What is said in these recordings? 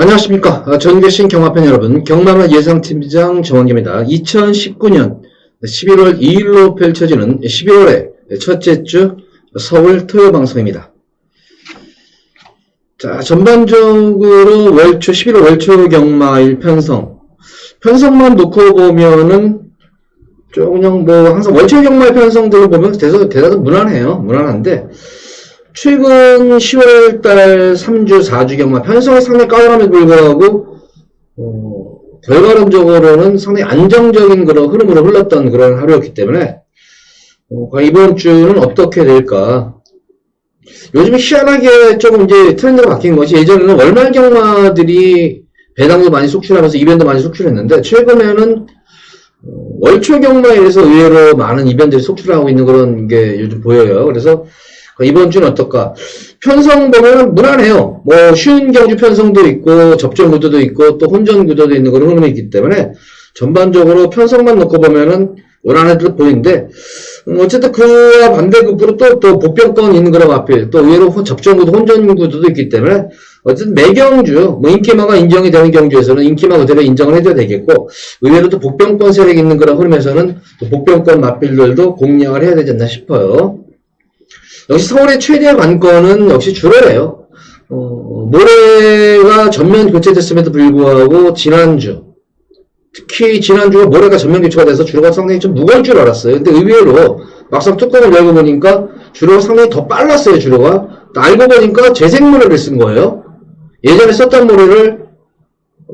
안녕하십니까. 전 계신 경마팬 여러분, 경마마 예상팀장 정원기입니다. 2019년 11월 2일로 펼쳐지는 12월의 첫째 주 서울 토요방송입니다. 자, 전반적으로 11월 월초 경마일 편성만 놓고 보면은 그냥 항상 월초 경마일 편성들을 보면 대단히 무난한데, 최근 10월달 3주, 4주 경마 편성이 상당히 까다로움에도 불구하고 결과론적으로는 상당히 안정적인 그런 흐름으로 흘렀던 그런 하루였기 때문에 이번 주는 어떻게 될까? 요즘 희한하게 조금 이제 트렌드가 바뀐 것이, 예전에는 월말 경마들이 배당도 많이 속출하면서 이벤트 많이 속출했는데, 최근에는 월초 경마에서 의외로 많은 이벤트들이 속출하고 있는 그런 게 요즘 보여요. 그래서 이번 주는 어떨까? 편성 보면 무난해요. 쉬운 경주 편성도 있고, 접전 구도도 있고, 또 혼전 구도도 있는 그런 흐름이 있기 때문에, 전반적으로 편성만 놓고 보면은 무난해 듯 보이는데, 어쨌든 그와 반대급부로 또 복병권 있는 그런 앞에, 또 의외로 접전 구도, 혼전 구도도 있기 때문에, 어쨌든 매경주, 인기마가 인정이 되는 경주에서는 인기마 그대로 인정을 해줘야 되겠고, 의외로 또 복병권 세력이 있는 그런 흐름에서는 또 복병권 맞필들도 공략을 해야 되지 않나 싶어요. 역시 서울의 최대 관건은 역시 주로래요. 모레가 전면 교체됐음에도 불구하고 특히 지난주가 모레가 전면 교체가 돼서 주로가 상당히 좀 무거울 줄 알았어요. 근데 의외로 막상 뚜껑을 열고 보니까 주로가 상당히 더 빨랐어요. 주로가 알고 보니까 재생모래를 쓴 거예요. 예전에 썼던 모래를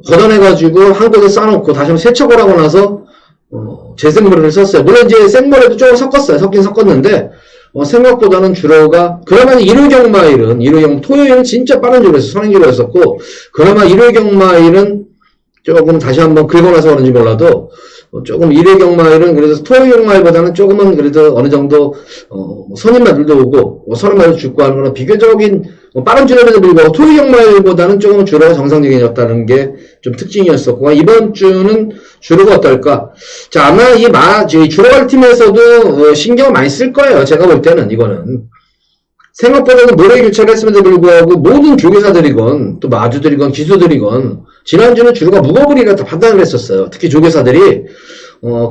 걷어내가지고 한 곳에 쌓아놓고 다시 한번 세척을 하고 나서 재생모래를 썼어요. 물론 이제 생모래도 조금 섞긴 섞었는데 생각보다는 주로가, 그나마 일요경마일은 토요일은 진짜 빠른 주로였어. 선행주로였었고, 그나마 일요경마일은 조금 다시 한번 긁어놔서 그런지 몰라도, 조금 일요경마일은 그래도 토요경마일보다는 조금은 그래도 어느 정도, 선임마들도 오고, 선임마들 죽고 하는 거는 비교적인, 빠른 주로에도 불구하고 토요경마일보다는 조금 주로가 정상적이었다는 게 좀 특징이었었고, 이번 주는 주로가 어떨까? 자, 아마 주로갈 팀에서도 신경을 많이 쓸 거예요. 제가 볼 때는, 이거는. 생각보다는 모래 교체를 했음에도 불구하고 모든 조교사들이건, 또 마주들이건, 기수들이건, 지난주는 주로가 무거우리라 다 판단을 했었어요. 특히 조교사들이,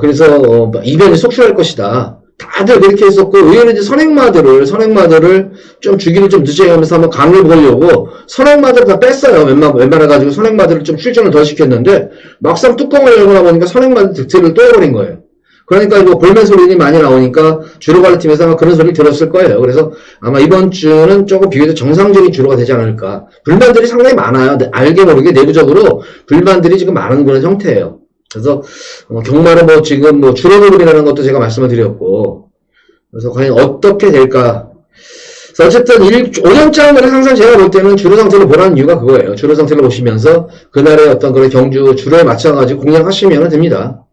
그래서, 이변이 속출할 것이다. 다들 그렇게 했었고, 의외로 이제 선행마들을 좀 주기를 좀 늦게 하면서 한번 강을 보려고, 선행마들을 다 뺐어요. 웬만해가지고 선행마들을 좀 출전을 더 시켰는데, 막상 뚜껑을 열고 나보니까 선행마들 득실을 또 해버린 거예요. 그러니까 이거 볼멘 소리가 많이 나오니까 주로가는 팀에서 아마 그런 소리를 들었을 거예요. 그래서 아마 이번 주는 조금 비교적 정상적인 주로가 되지 않을까. 불만들이 상당히 많아요. 알게 모르게 내부적으로 불만들이 지금 많은 그런 형태예요. 그래서 경마는 지금 주로 노름이라는 것도 제가 말씀을 드렸고, 그래서 과연 어떻게 될까. 그래서 어쨌든 5년장을 항상 제가 볼 때는 주로 상태를 보라는 이유가 그거예요. 주로 상태를 보시면서 그날의 어떤 그런 경주 주로에 맞춰가지고 공략하시면 됩니다.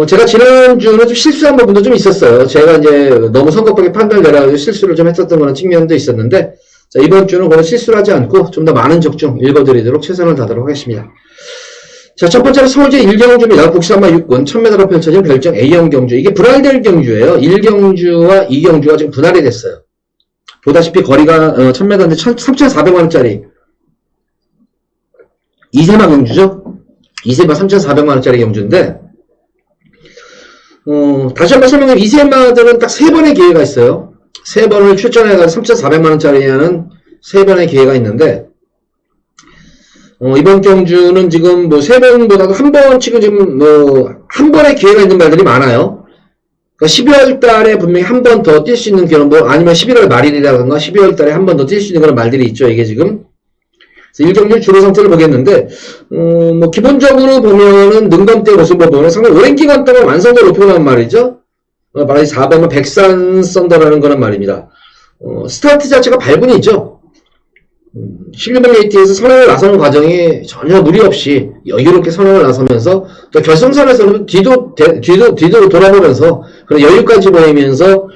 제가 지난주는 좀 실수한 부분도 좀 있었어요. 제가 이제 너무 성급하게 판단을 내려가지고 실수를 좀 했었던 그런 측면도 있었는데, 자, 이번 주는 그런 실수를 하지 않고 좀 더 많은 적중 읽어드리도록 최선을 다하도록 하겠습니다. 자, 첫 번째로 서울제 1경주입니다. 국산마 6군 1000m로 펼쳐진 별정 A형 경주. 이게 분할될 경주예요. 1경주와 2경주가 지금 분할이 됐어요. 보다시피 거리가 1000m인데 3,400만원짜리 2세마 경주죠. 2세마 3,400만원짜리 경주인데, 다시 한번 설명드리면 2세마들은 딱 3번의 기회가 있어요. 3번을 출전해가지고 3,400만원짜리에는 3번의 기회가 있는데, 이번 경주는 지금 3번보다도 한 번, 지금 한 번의 기회가 있는 말들이 많아요. 그러니까 12월 달에 분명히 한 번 더 뛸 수 있는 그런 아니면 11월 말일이라든가 12월 달에 한 번 더 뛸 수 있는 그런 말들이 있죠, 이게 지금. 그래서 1경주 주로 상태를 보겠는데, 기본적으로 보면은 능검대 모습을 보면 상당히 오랜 기간 동안 완성도를 높여 놓은 말이죠. 바로 4번은 백산 썬더라는 그런 말입니다. 스타트 자체가 발군이죠. 실리번 게이트에서 선행을 나서는 과정이 전혀 무리 없이 여유롭게 선행을 나서면서, 또 결승선에서는 뒤도 돌아보면서 그런 여유까지 보이면서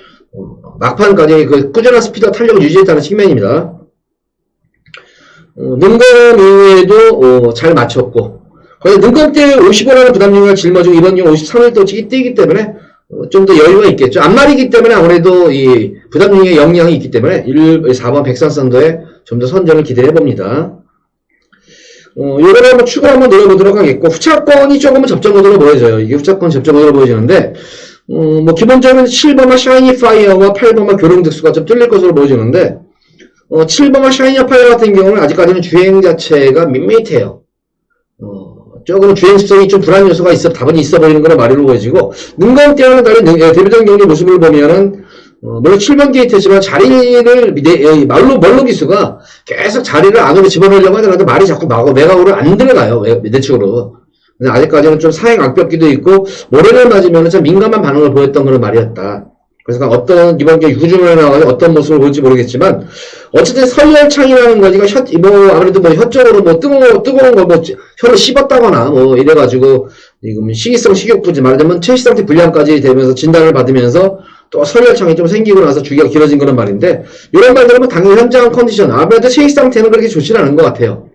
막판까지 그 꾸준한 스피드와 탄력을 유지했다는 측면입니다. 능검 이후에도 잘 맞췄고, 거의 능검 때 55라는 부담력을 짊어지고 이번 경 53을 또 뛰기 때문에 좀 더 여유가 있겠죠. 앞말이기 때문에 아무래도 이 부담력의 영향이 있기 때문에 4번 백산선더에 좀 더 선전을 기대해 봅니다. 요거를 한번 추가로 한번 노려보도록 하겠고, 후차권이 조금은 접전구도로 보여져요. 이게 후차권 접전구도로 보여지는데, 뭐, 기본적으로 7번마 샤이니 파이어와 8번마 교령 득수가 좀 뚫릴 것으로 보여지는데, 7번마 샤이니 파이어 같은 경우는 아직까지는 주행 자체가 밋밋해요. 조금 주행 습성이 좀 불안 요소가 다분히 있어 보이는 거로 말로 보여지고, 능검대와는 다른 데뷔전 경기 모습을 보면은, 물론 7번 게이트지만 자리를, 멀로 기수가 계속 자리를 안으로 집어넣으려고 하더라도 말이 자꾸 외곽으로 안 들어가요. 내측으로. 근데 아직까지는 좀 사행 악벽기도 있고, 모래를 맞으면 좀 민감한 반응을 보였던 그런 말이었다. 그래서 어떤, 이번 게 유주문에 나와서 어떤 모습을 보일지 모르겠지만, 어쨌든 설열창이라는 거지가 아무래도 혀 쪽으로 뜨거운 거 혀를 씹었다거나 이래가지고, 지금 식이성 식욕부지 말하자면 체시 상태 불량까지 되면서 진단을 받으면서 또 설열창이 좀 생기고 나서 주기가 길어진 그런 말인데, 이런 말들은 당연히 현장 컨디션, 아무래도 체시 상태는 그렇게 좋지 않은 것 같아요.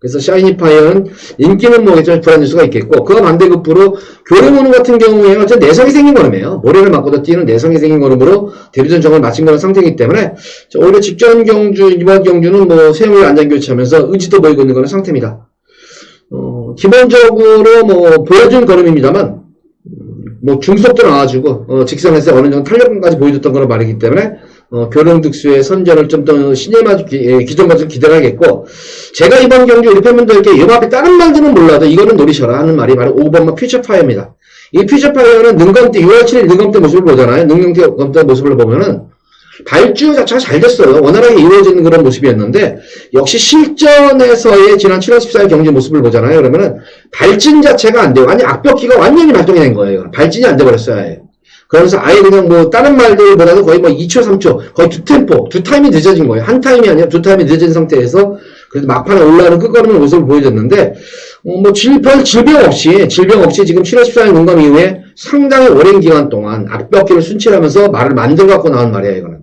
그래서 샤이니 파이어는 인기는 좀 불안할 수가 있겠고, 그와 반대급부로 교류문우 같은 경우에는 어쨌든 내성이 생긴 걸음이에요. 모래를 맞고도 뛰는 내성이 생긴 걸음으로 데뷔전 정을 마친 그런 상태이기 때문에, 오히려 직전 경주, 이번 경주는 세영을 안전 교체하면서 의지도 보이고 있는 그런 상태입니다. 기본적으로 보여준 걸음입니다만, 중속도 나와주고, 직선에서 어느 정도 탄력감까지 보여줬던 그런 말이기 때문에, 교령득수의 선전을 좀 더 기존과 좀 기대를 하겠고, 제가 이번 경주 우리 팬분들께 이 앞에 다른 말들은 몰라도 이거는 노리셔라 하는 말이 바로 5번마 퓨처파이어입니다. 이 퓨처파이어는 6월 7일 능검대 모습을 보잖아요. 능검대 모습을 보면은, 발주 자체가 잘 됐어요. 원활하게 이루어지는 그런 모습이었는데, 역시 실전에서의 지난 7월 14일 경기 모습을 보잖아요. 그러면은, 발진 자체가 안 돼요. 아니, 악벽기가 완전히 발동이 된 거예요. 발진이 안 돼버렸어요, 아예. 그러면서 아예 그냥 다른 말들보다도 거의 2초, 3초, 거의 두 타임이 늦어진 거예요. 한 타임이 아니라 두 타임이 늦어진 상태에서, 그래도 막판에 올라오는 끝걸음의 모습을 보여줬는데, 질병 없이 지금 7월 14일 농감 이후에 상당히 오랜 기간 동안 악벽기를 순치하면서 말을 만들어갖고 나온 말이에요, 이거는.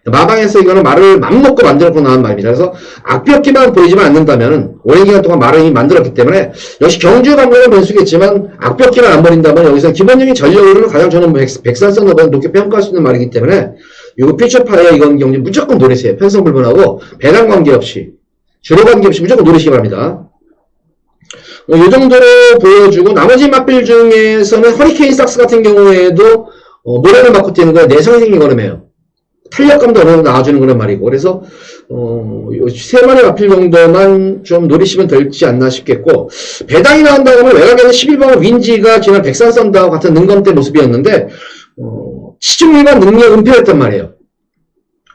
마방에서 이거는 말을 맘먹고 만들어갖고 나온 말입니다. 그래서 악벽기만 보이지만 않는다면 오랜 기간 동안 말을 이미 만들었기 때문에 역시 경주 감독은 변수겠지만 악벽기만 안 버린다면 여기서 기본적인 전력으로는 가장 저는 백산성 너보다 높게 평가할 수 있는 말이기 때문에 이거 퓨처파이어 이건 경주 무조건 노리세요. 편성 불문하고 배당 관계없이 주로 관계없이 무조건 노리시기 바랍니다. 이 정도로 보여주고 나머지 맛빌 중에서는 허리케인 삭스 같은 경우에도 모래를 맞고 뛰는 거야 내성이 생긴 걸음이에요. 탄력감도 어느 정도 나와주는 그런 말이고 그래서 세 마리 맛빌 정도만 좀 노리시면 될지 않나 싶겠고 배당이 나온다고 하면 외곽에는 11번 윈지가 지난 백산 썬다와 같은 능검대 모습이었는데 시중 일반 능력 은폐였단 말이에요.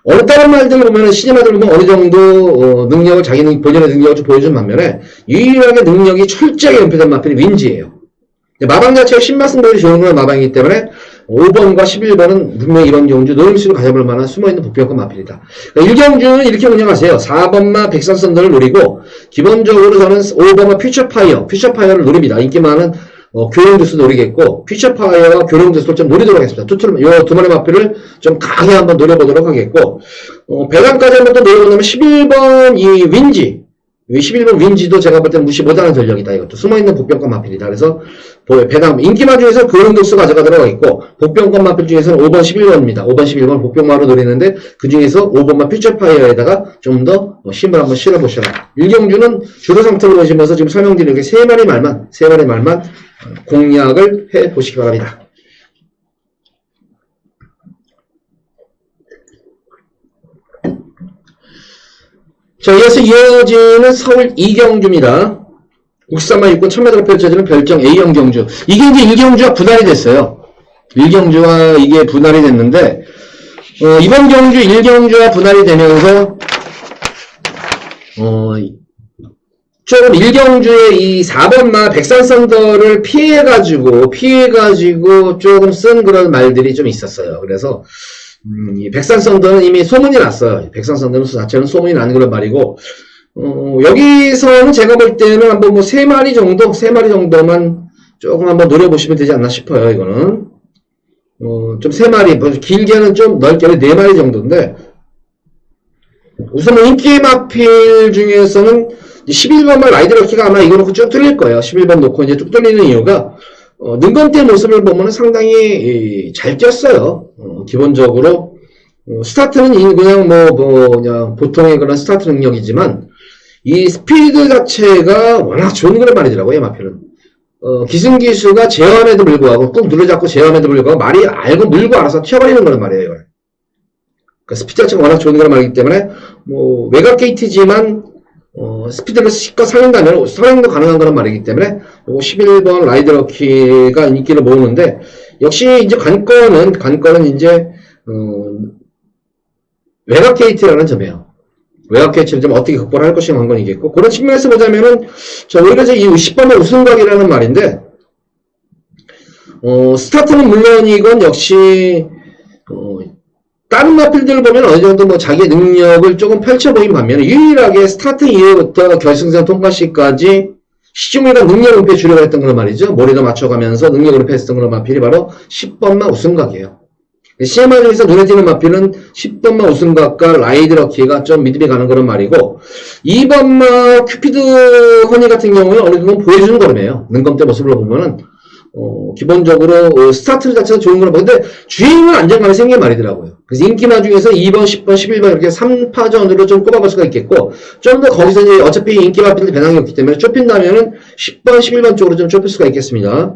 어느 다른 말들 보면은 시네마들 보면 어느 정도 능력을 자기는 본연의 능력을 좀 보여준 반면에 유일하게 능력이 철저하게 은폐된 마필이 윈지예요. 마방 자체가 신마승벌이 좋은 건 마방이기 때문에 5번과 11번은 분명히 이런 경주 노림수로 가져볼 만한 숨어있는 복병권 마필이다. 그러니까 1경주는 이렇게 운영하세요. 4번마 백산선더를 노리고 기본적으로 저는 5번마 퓨처파이어를 노립니다. 인기 많은 교령두수 노리겠고 퓨처파이어와 교령두수를 좀 노리도록 하겠습니다. 요 두 마리 마필을 좀 강하게 한번 노려보도록 하겠고 배당까지 한번 또 노려본다면 11번 이 윈지 11번 윈지도 제가 볼 때는 무시 못하는 전력이다. 이것도 숨어있는 복병권 마필이다. 그래서 배당 인기만 중에서 교령두수 가져가도록 하겠고 복병권 마필 중에서는 5번 11번입니다. 5번 11번 복병마로 노리는데 그 중에서 5번마 퓨처파이어에다가 좀 더 힘을 한번 실어보셔라. 1경주는 주로 상태로 보시면서 지금 설명드린 게 세 마리 말만 공략을 해 보시기 바랍니다. 자, 이어서 이어지는 서울 2경주입니다. 국산만 입고 1000m로 펼쳐지는 별정 A형 경주. 이게 이제 1경주와 분할이 됐어요. 1경주와 이게 분할이 됐는데, 이번 경주 1경주와 분할이 되면서, 조금 1경주의 이 4번마 백산선더를 피해가지고 조금 쓴 그런 말들이 좀 있었어요. 그래서, 이 백산선더는 이미 소문이 났어요. 백산선더는 자체는 소문이 나는 그런 말이고, 여기서는 제가 볼 때는 한번 3마리 정도만 조금 한번 노려보시면 되지 않나 싶어요, 이거는. 좀 3마리, 길게는 좀 넓게는 4마리 정도인데, 우선 인기 마필 중에서는 11번만 라이드럭키가 아마 이거는 쭉 뚫릴 거예요. 11번 놓고 이제 쭉 뚫리는 이유가, 능검대 모습을 보면 상당히 잘 뛰었어요. 기본적으로, 스타트는 그냥 그냥 보통의 그런 스타트 능력이지만, 이 스피드 자체가 워낙 좋은 그런 말이더라고요, 마필은. 기승기수가 제어함에도 불구하고, 꾹 눌러잡고 제어함에도 불구하고, 말이 알고 물고 알아서 튀어버리는 거란 말이에요, 이걸. 그러니까 스피드 자체가 워낙 좋은 그런 말이기 때문에, 외곽 게이트지만, 스피드를 실컷 살린다면, 성행도 가능한 그런 말이기 때문에, 11번 라이드러키가 인기를 모으는데, 역시 이제 관건은 이제, 외곽 게이트라는 점이에요. 외곽 게이트를 좀 어떻게 극복을 할 것인가 관건이겠고, 그런 측면에서 보자면은, 오히려 이 10번의 우승각이라는 말인데, 스타트는 물론이건 역시, 다른 마필들을 보면 어느 정도 뭐 자기의 능력을 조금 펼쳐 보인 반면에, 유일하게 스타트 이후부터 결승선 통과 시까지 시중에가 능력 은폐 주려고 했던 그런 말이죠. 머리도 맞춰가면서 능력 은폐했던 그런 마필이 바로 10번만 우승각이에요. CMR 중에서 눈에 띄는 마필은 10번만 우승각과 라이드러키가 좀 믿음이 가는 그런 말이고, 2번만 큐피드 허니 같은 경우는 어느 정도 보여주는 걸음이에요. 능검대 모습으로 보면은, 기본적으로, 스타트 자체가 좋은 거는 근데 주행은 안정감이 생긴 말이더라고요. 그래서 인기마 중에서 2번, 10번, 11번 이렇게 3파전으로 좀 꼽아볼 수가 있겠고, 좀 더 거기서 이제 어차피 인기 마필들 배당이 없기 때문에 좁힌다면은 10번, 11번 쪽으로 좀 좁힐 수가 있겠습니다.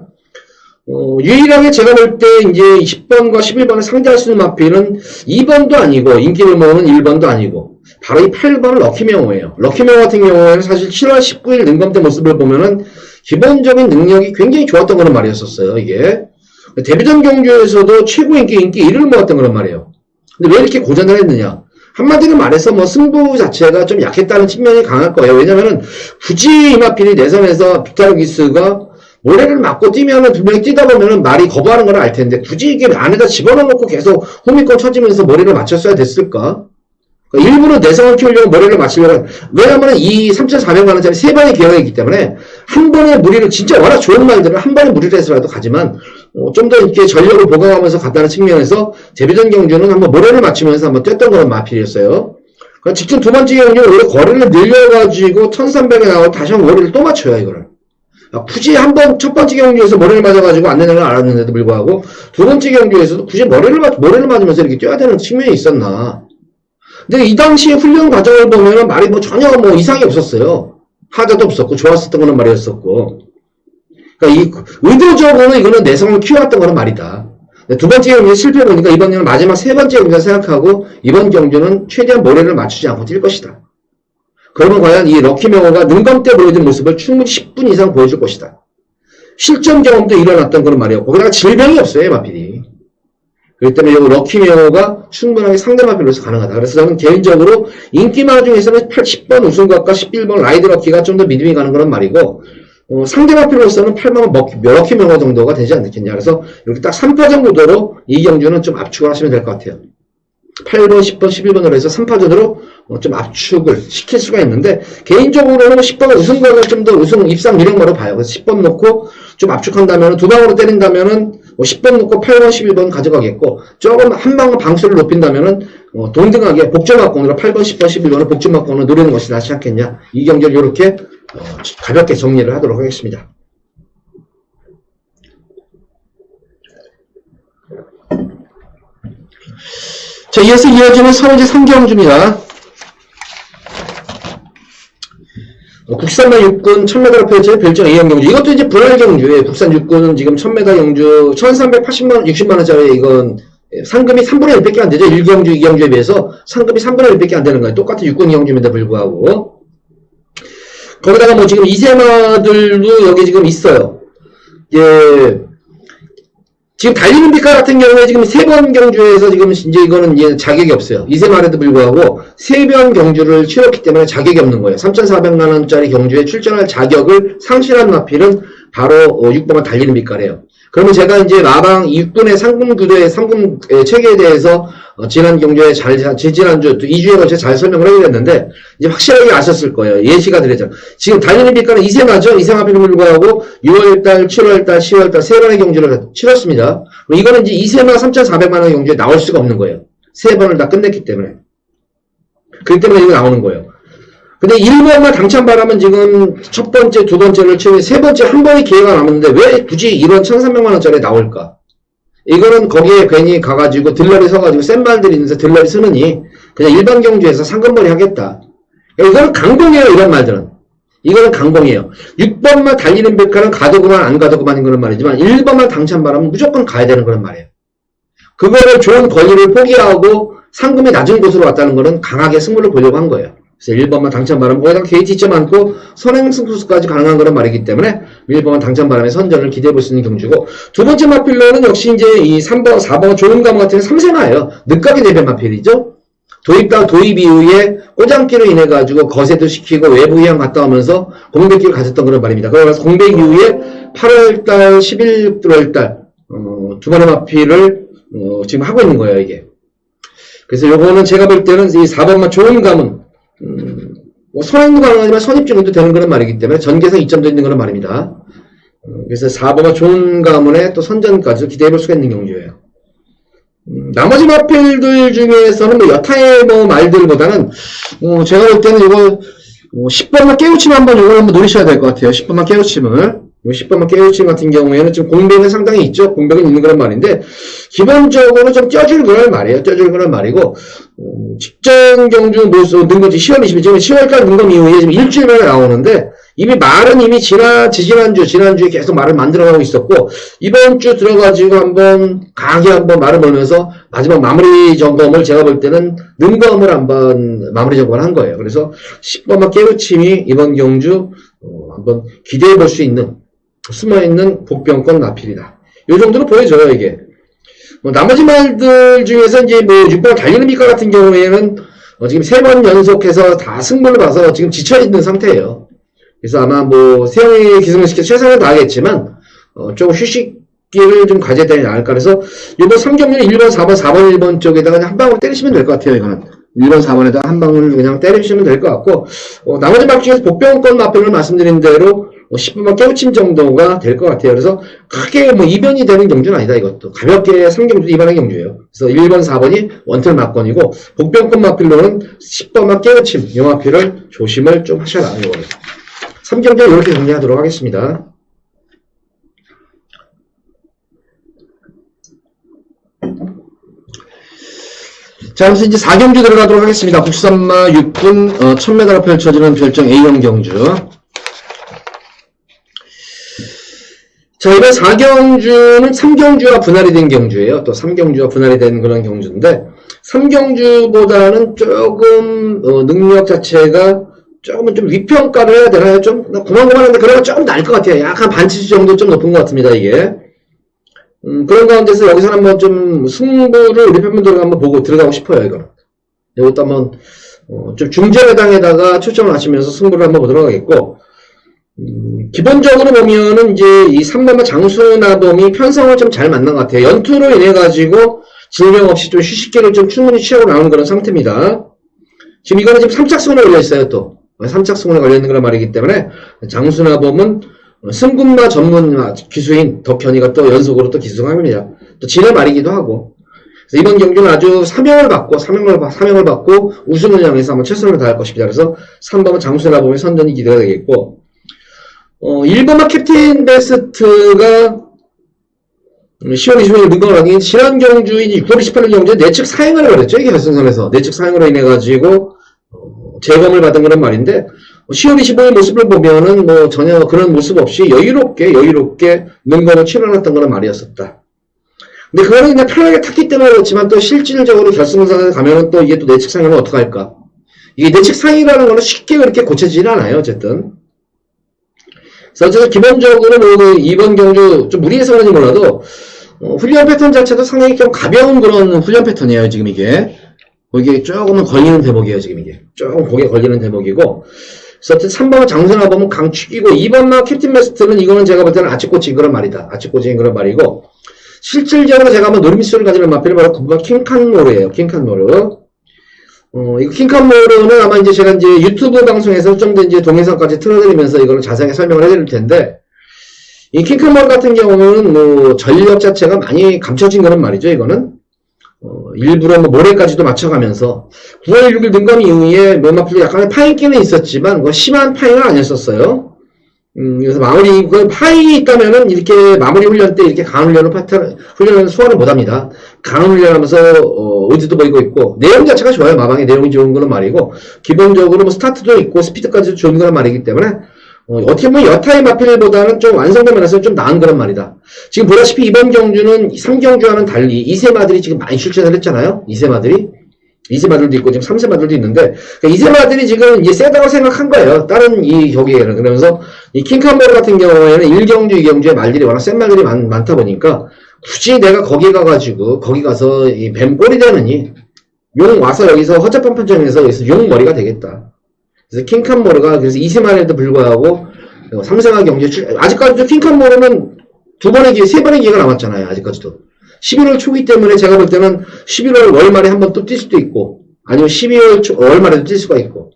유일하게 제가 볼 때 이제 10번과 11번을 상대할 수 있는 마필은 2번도 아니고 인기를 모으는 1번도 아니고 바로 이 8번은 럭키명호예요. 럭키명호 같은 경우에는 사실 7월 19일 능검대 모습을 보면은 기본적인 능력이 굉장히 좋았던 그런 말이었었어요. 이게 데뷔전 경주에서도 최고 인기 1위를 모았던 그런 말이에요. 근데 왜 이렇게 고전을 했느냐? 한마디로 말해서 뭐 승부 자체가 좀 약했다는 측면이 강할 거예요. 왜냐면은 굳이 이 마필이 내선에서 빅타르기스가 모래를 맞고 뛰면은 분명히 뛰다 보면은 말이 거부하는 걸 알 텐데 굳이 이게 안에다 집어넣고 계속 호미권 쳐지면서 머리를 맞췄어야 됐을까? 그러니까 일부러 내성을 키우려고 머리를 맞추려고. 왜냐면은 이 3,400만원짜리 세 번의 기회가 있기 때문에 한 번의 무리를 진짜 워낙 좋은 말들은 한 번의 무리를 해서라도 가지만 좀 더 이렇게 전력을 보강하면서 갔다는 측면에서 데뷔전 경주는 한번 모래를 맞추면서 한번 뛰었던 그런 마필이었어요. 그러니까 직전 두 번째 경주는 오히려 거리를 늘려가지고 1,300에 나오고 다시 한번 머리를 또 맞춰요 이거를. 굳이 한번 첫 번째 경주에서 머리를 맞아가지고 안 되는 걸 알았는데도 불구하고 두 번째 경주에서도 굳이 머리를 맞으면서 이렇게 뛰어야 되는 측면이 있었나. 근데 이 당시에 훈련 과정을 보면은 말이 뭐 전혀 뭐 이상이 없었어요. 하자도 없었고 좋았었던 거는 말이었었고. 그러니까 이 의도적으로는 이거는 내성을 키워왔던 거는 말이다. 두 번째 경주에 실패해 보니까 이번 경주는 마지막 세 번째 경주라 생각하고 이번 경주는 최대한 머리를 맞추지 않고 뛸 것이다. 그러면 과연 이 럭키명호가 능검 때 보여준 모습을 충분히 10분 이상 보여줄 것이다. 실전 경험도 일어났던 그런 말이에요. 거기다가 질병이 없어요, 마필이. 그렇기 때문에 이 럭키명호가 충분하게 상대 마필로서 가능하다. 그래서 저는 개인적으로 인기마 중에서는 10번 우승각과 11번 라이드 럭키가 좀 더 믿음이 가는 그런 말이고, 상대 마필로서는 8번 럭키명호 정도가 되지 않겠냐. 그래서 이렇게 딱 3파전 구도로 이 경주는 좀 압축을 하시면 될 것 같아요. 8번, 10번, 11번으로 해서 3파전으로 좀 압축을 시킬 수가 있는데, 개인적으로는 10번은 우승각을 좀 더 우승 입상 미력으로 봐요. 그래서 10번 놓고 좀 압축한다면, 두 방으로 때린다면은, 10번 놓고 8번, 11번 가져가겠고, 조금 한 방은 방수를 높인다면은, 동등하게 복주막공으로 8번, 10번, 11번을 복주막공으로 노리는 것이 낫지 않겠냐. 이 경기를 이렇게 가볍게 정리를 하도록 하겠습니다. 자, 이어서 이어지는 서울제 3경주입니다. 국산만 육군 1000m 펼쳐의 별정 A형 경주. 이것도 이제 분할 경주예요. 국산 육군은 지금 1000m 경주 1380만원, 60만원짜리 이건 상금이 3분의 1밖에 안 되죠. 1경주, 2경주에 비해서 상금이 3분의 1밖에 안 되는 거예요. 똑같은 육군 경주임에도 불구하고. 거기다가 뭐 지금 이세마들도 여기 지금 있어요. 예. 지금 달리는 빛깔 같은 경우에 지금 3번 경주에서 지금 이제 이거는 이제 자격이 없어요. 이세마에도 불구하고 3번 경주를 치렀기 때문에 자격이 없는 거예요. 3,400만원짜리 경주에 출전할 자격을 상실한 마필은 바로 6번만 달리는 빛깔이에요. 그러면 제가 이제 마방 6분의 상금 구도의 상금 체계에 대해서 지난 경주에 지난주 2주에 걸쳐 잘 설명을 해드렸는데 이제 확실하게 아셨을 거예요. 예시가 드렸죠. 지금 달리는 빛깔은 이세마죠. 이세마필을 불구하고 6월달, 7월달, 10월달 세 번의 경주를 치렀습니다. 이거는 이제 이세마 3,400만원 경주에 나올 수가 없는 거예요. 세 번을 다 끝냈기 때문에. 그렇기 때문에 이거 나오는 거예요. 근데 1번만 당첨바라면 지금 첫 번째, 두 번째를 치면 세 번째 한 번의 기회가 남았는데 왜 굳이 이런 1,300만원짜리 나올까? 이거는 거기에 괜히 가가지고 들러리 서가지고 센 말들이 있는데 들러리 쓰느니 그냥 일반 경주에서 상금벌이 하겠다. 이거는 강공이에요, 이런 말들은. 이거는 강공이에요. 6번만 달리는 백화는 가도 그만 안 가도 그만인 그런 말이지만 1번만 당첨바라면 무조건 가야 되는 그런 말이에요. 그거를 좋은 권리를 포기하고 상금이 낮은 곳으로 왔다는 거는 강하게 승부를 보려고 한 거예요. 그래서 1번만 당첨바라면 거기다 KT점 많고 선행승수까지 가능한 그런 말이기 때문에 1번만 당첨바람의 선전을 기대해 볼 수 있는 경주고, 두 번째 마필로는 역시 이제 이 3번, 4번 좋은 가문 같은 경우는 3세마예요. 늦가게 대변 마필이죠. 도입 이후에 꼬장기로 인해 가지고 거세도 시키고 외부 위양 갔다 오면서 공백기를 가졌던 그런 말입니다. 그래서 공백 이후에 8월달, 11월달 두 번의 마필을 지금 하고 있는 거예요, 이게. 그래서 요거는 제가 볼 때는 이 4번만 좋은 가문 선행도 가능하지만 선입증도 되는 그런 말이기 때문에 전개상 2점도 있는 그런 말입니다. 그래서 4번만 좋은 가문에 또 선전까지 기대해 볼 수가 있는 경주예요. 나머지 마필들 중에서는 뭐 여타의 뭐 말들보다는 제가 볼 때는 이거 10번만 깨우침 한번 이걸 한번 노리셔야 될 것 같아요. 10번만 깨우침을. 10번만 깨우침 같은 경우에는 지금 공백은 상당히 있죠. 공백은 있는 그런 말인데 기본적으로 좀 쪄줄 그런 말이에요. 쪄줄 그런 말이고 직전 경주 모습 는 거지 10월 20일 지금 10월달 능검 이후에 지금 일주일 만에 나오는데 이미 말은 이미 지난주에 계속 말을 만들어가고 있었고 이번 주 들어가지고 한번 강하게 한번 말을 걸면서 마지막 마무리 점검을 제가 볼 때는 능검을 한번 마무리 점검을 한 거예요. 그래서 10번만 깨우침이 이번 경주 한번 기대해 볼 수 있는 숨어있는 복병권 마필이다. 요 정도로 보여져요, 이게. 나머지 말들 중에서 이제 뭐 6번 달리는 빛깔 같은 경우에는 지금 3번 연속해서 다 승부를 봐서 지금 지쳐있는 상태예요. 그래서 아마 뭐 세영이 기승을 시켜서 최선을 다하겠지만 좀 휴식기를 좀 가져야 되지 않을까. 그래서 이번 3경기는 1번, 4번, 4번, 1번 쪽에다가 그냥 한 방울 때리시면 될 것 같아요, 이거는. 1번, 4번에다가 한 방울 그냥 때리시면 될 것 같고 나머지 막 중에서 복병권 마필을 말씀드린 대로 10분만 깨우침 정도가 될 것 같아요. 그래서 크게 뭐 이변이 되는 경주는 아니다, 이것도. 가볍게 3경주 이변한 경주예요. 그래서 1번, 4번이 원틀 막건이고, 복병권 마필로는 10번만 깨우침, 이 마필을 조심을 좀 하셔라, 이거는. 3경주 이렇게 정리하도록 하겠습니다. 자, 그래서 이제 4경주 들어가도록 하겠습니다. 국산마 6분, 1000m로 펼쳐지는 별정 A형 경주. 자, 이번 4경주는 3경주와 분할이 된 경주예요. 또 3경주와 분할이 된 그런 경주인데 3경주보다는 조금 능력 자체가 조금은 좀 위평가를 해야 되나요? 좀 고만고만한데 그래도 조금 나을 것 같아요. 약간 반치수 정도 좀 높은 것 같습니다, 이게. 그런 가운데서 여기서 한번 좀 승부를 우리 팬분들과 한번 보고 들어가고 싶어요, 이거는. 이것도 한번 좀 중재배당에다가 초점을 맞추면서 승부를 한번 보도록 하겠고, 기본적으로 보면은 이제 이 3번마 장수나범이 편성을 좀 잘 맞는 것 같아요. 연투로 인해가지고 질병 없이 좀 휴식기를 좀 충분히 취하고 나오는 그런 상태입니다. 지금 이거는 지금 3착승원에 걸려있어요, 또. 3착승원에 걸려있는 그런 말이기 때문에 장수나범은 승군마 전문 기수인 덕현이가 또 연속으로 또 기수합니다. 또 진의 말이기도 하고. 그래서 이번 경주는 아주 사명을 받고 우승을 향해서 한번 최선을 다할 것입니다. 그래서 3번은 장수나범의 선전이 기대가 되겠고, 1번마 캡틴 베스트가 10월 20일 능검을 하긴 지난 경주인 6월 28일 경주에 내측 사행을 벌였죠. 이게 결승선에서. 내측 사행으로 인해가지고, 재검을 받은 그런 말인데, 10월 25일 모습을 보면은 뭐 전혀 그런 모습 없이 여유롭게 능검을 치러놨던 그런 말이었었다. 근데 그거는 그냥 편하게 탔기 때문에 그렇지만 또 실질적으로 결승선에 가면은 또 이게 또 내측 사행은 어떡할까? 이게 내측 사행이라는 거는 쉽게 그렇게 고쳐지진 않아요, 어쨌든. 그래서 기본적으로 뭐 이번 경주 좀 무리해서 그런지 몰라도 훈련 패턴 자체도 상당히 좀 가벼운 그런 훈련 패턴이에요, 지금 이게. 이게 조금은 걸리는 대목이에요, 지금 이게. 조금 고개 걸리는 대목이고. 그래서 3번은 장선아 보면 강축이고 2번만 캡틴 베스트는 이거는 제가 볼 때는 아치코치인 그런 말이다. 아치코치인 그런 말이고. 실질적으로 제가 한번 노림수를 가지는 마필을 바로 9번 킹칸모르예요. 킹칸모르. 이거 킹칸모르는 아마 이제 제가 이제 유튜브 방송에서 좀 더 이제 동영상까지 틀어드리면서 이거를 자세하게 설명을 해드릴 텐데, 이 킹칸모르 같은 경우는 뭐 전력 자체가 많이 감춰진 그런 말이죠, 이거는. 일부러 뭐 모레까지도 맞춰가면서 9월 6일 능검 이후에 면마필도 약간의 파행기는 있었지만 뭐 심한 파행은 아니었었어요. 그래서 마무리 그 파행이 있다면은 이렇게 마무리 훈련 때 이렇게 강한 훈련을 훈련을 소화를 못합니다. 강한 훈련하면서 의지도 보이고 있고, 내용 자체가 좋아요. 마방의 내용이 좋은 거는 말이고, 기본적으로 뭐 스타트도 있고, 스피드까지도 좋은 거는 말이기 때문에, 어떻게 보면 여타의 마필보다는 좀 완성된 면에서 좀 나은 거란 말이다. 지금 보다시피 이번 경주는 3경주와는 달리 2세마들이 지금 많이 출전을 했잖아요. 2세마들도 있고 지금 3세마들도 있는데, 그러니까 2세마들이 지금 이제 세다고 생각한 거예요. 다른 이 경기에는. 그러면서 이 킹칸모르 같은 경우에는 1경주, 2경주에 말들이 워낙 센 말들이 많다 보니까 굳이 내가 거기 가가지고 거기 가서 이 뱀꼴이 되느니 용 와서 여기서 허접한 판정에서 여기서 용 머리가 되겠다. 그래서 킹칸모르가 그래서 2세만에도 불구하고 3세마 경기에 아직까지도 킹칸모르는 2번의 기회, 3번의 기회가 남았잖아요. 아직까지도 11월 초기 때문에 제가 볼 때는 11월 월 말에 한번 또 뛸 수도 있고 아니면 12월 월 말에도 뛸 수가 있고.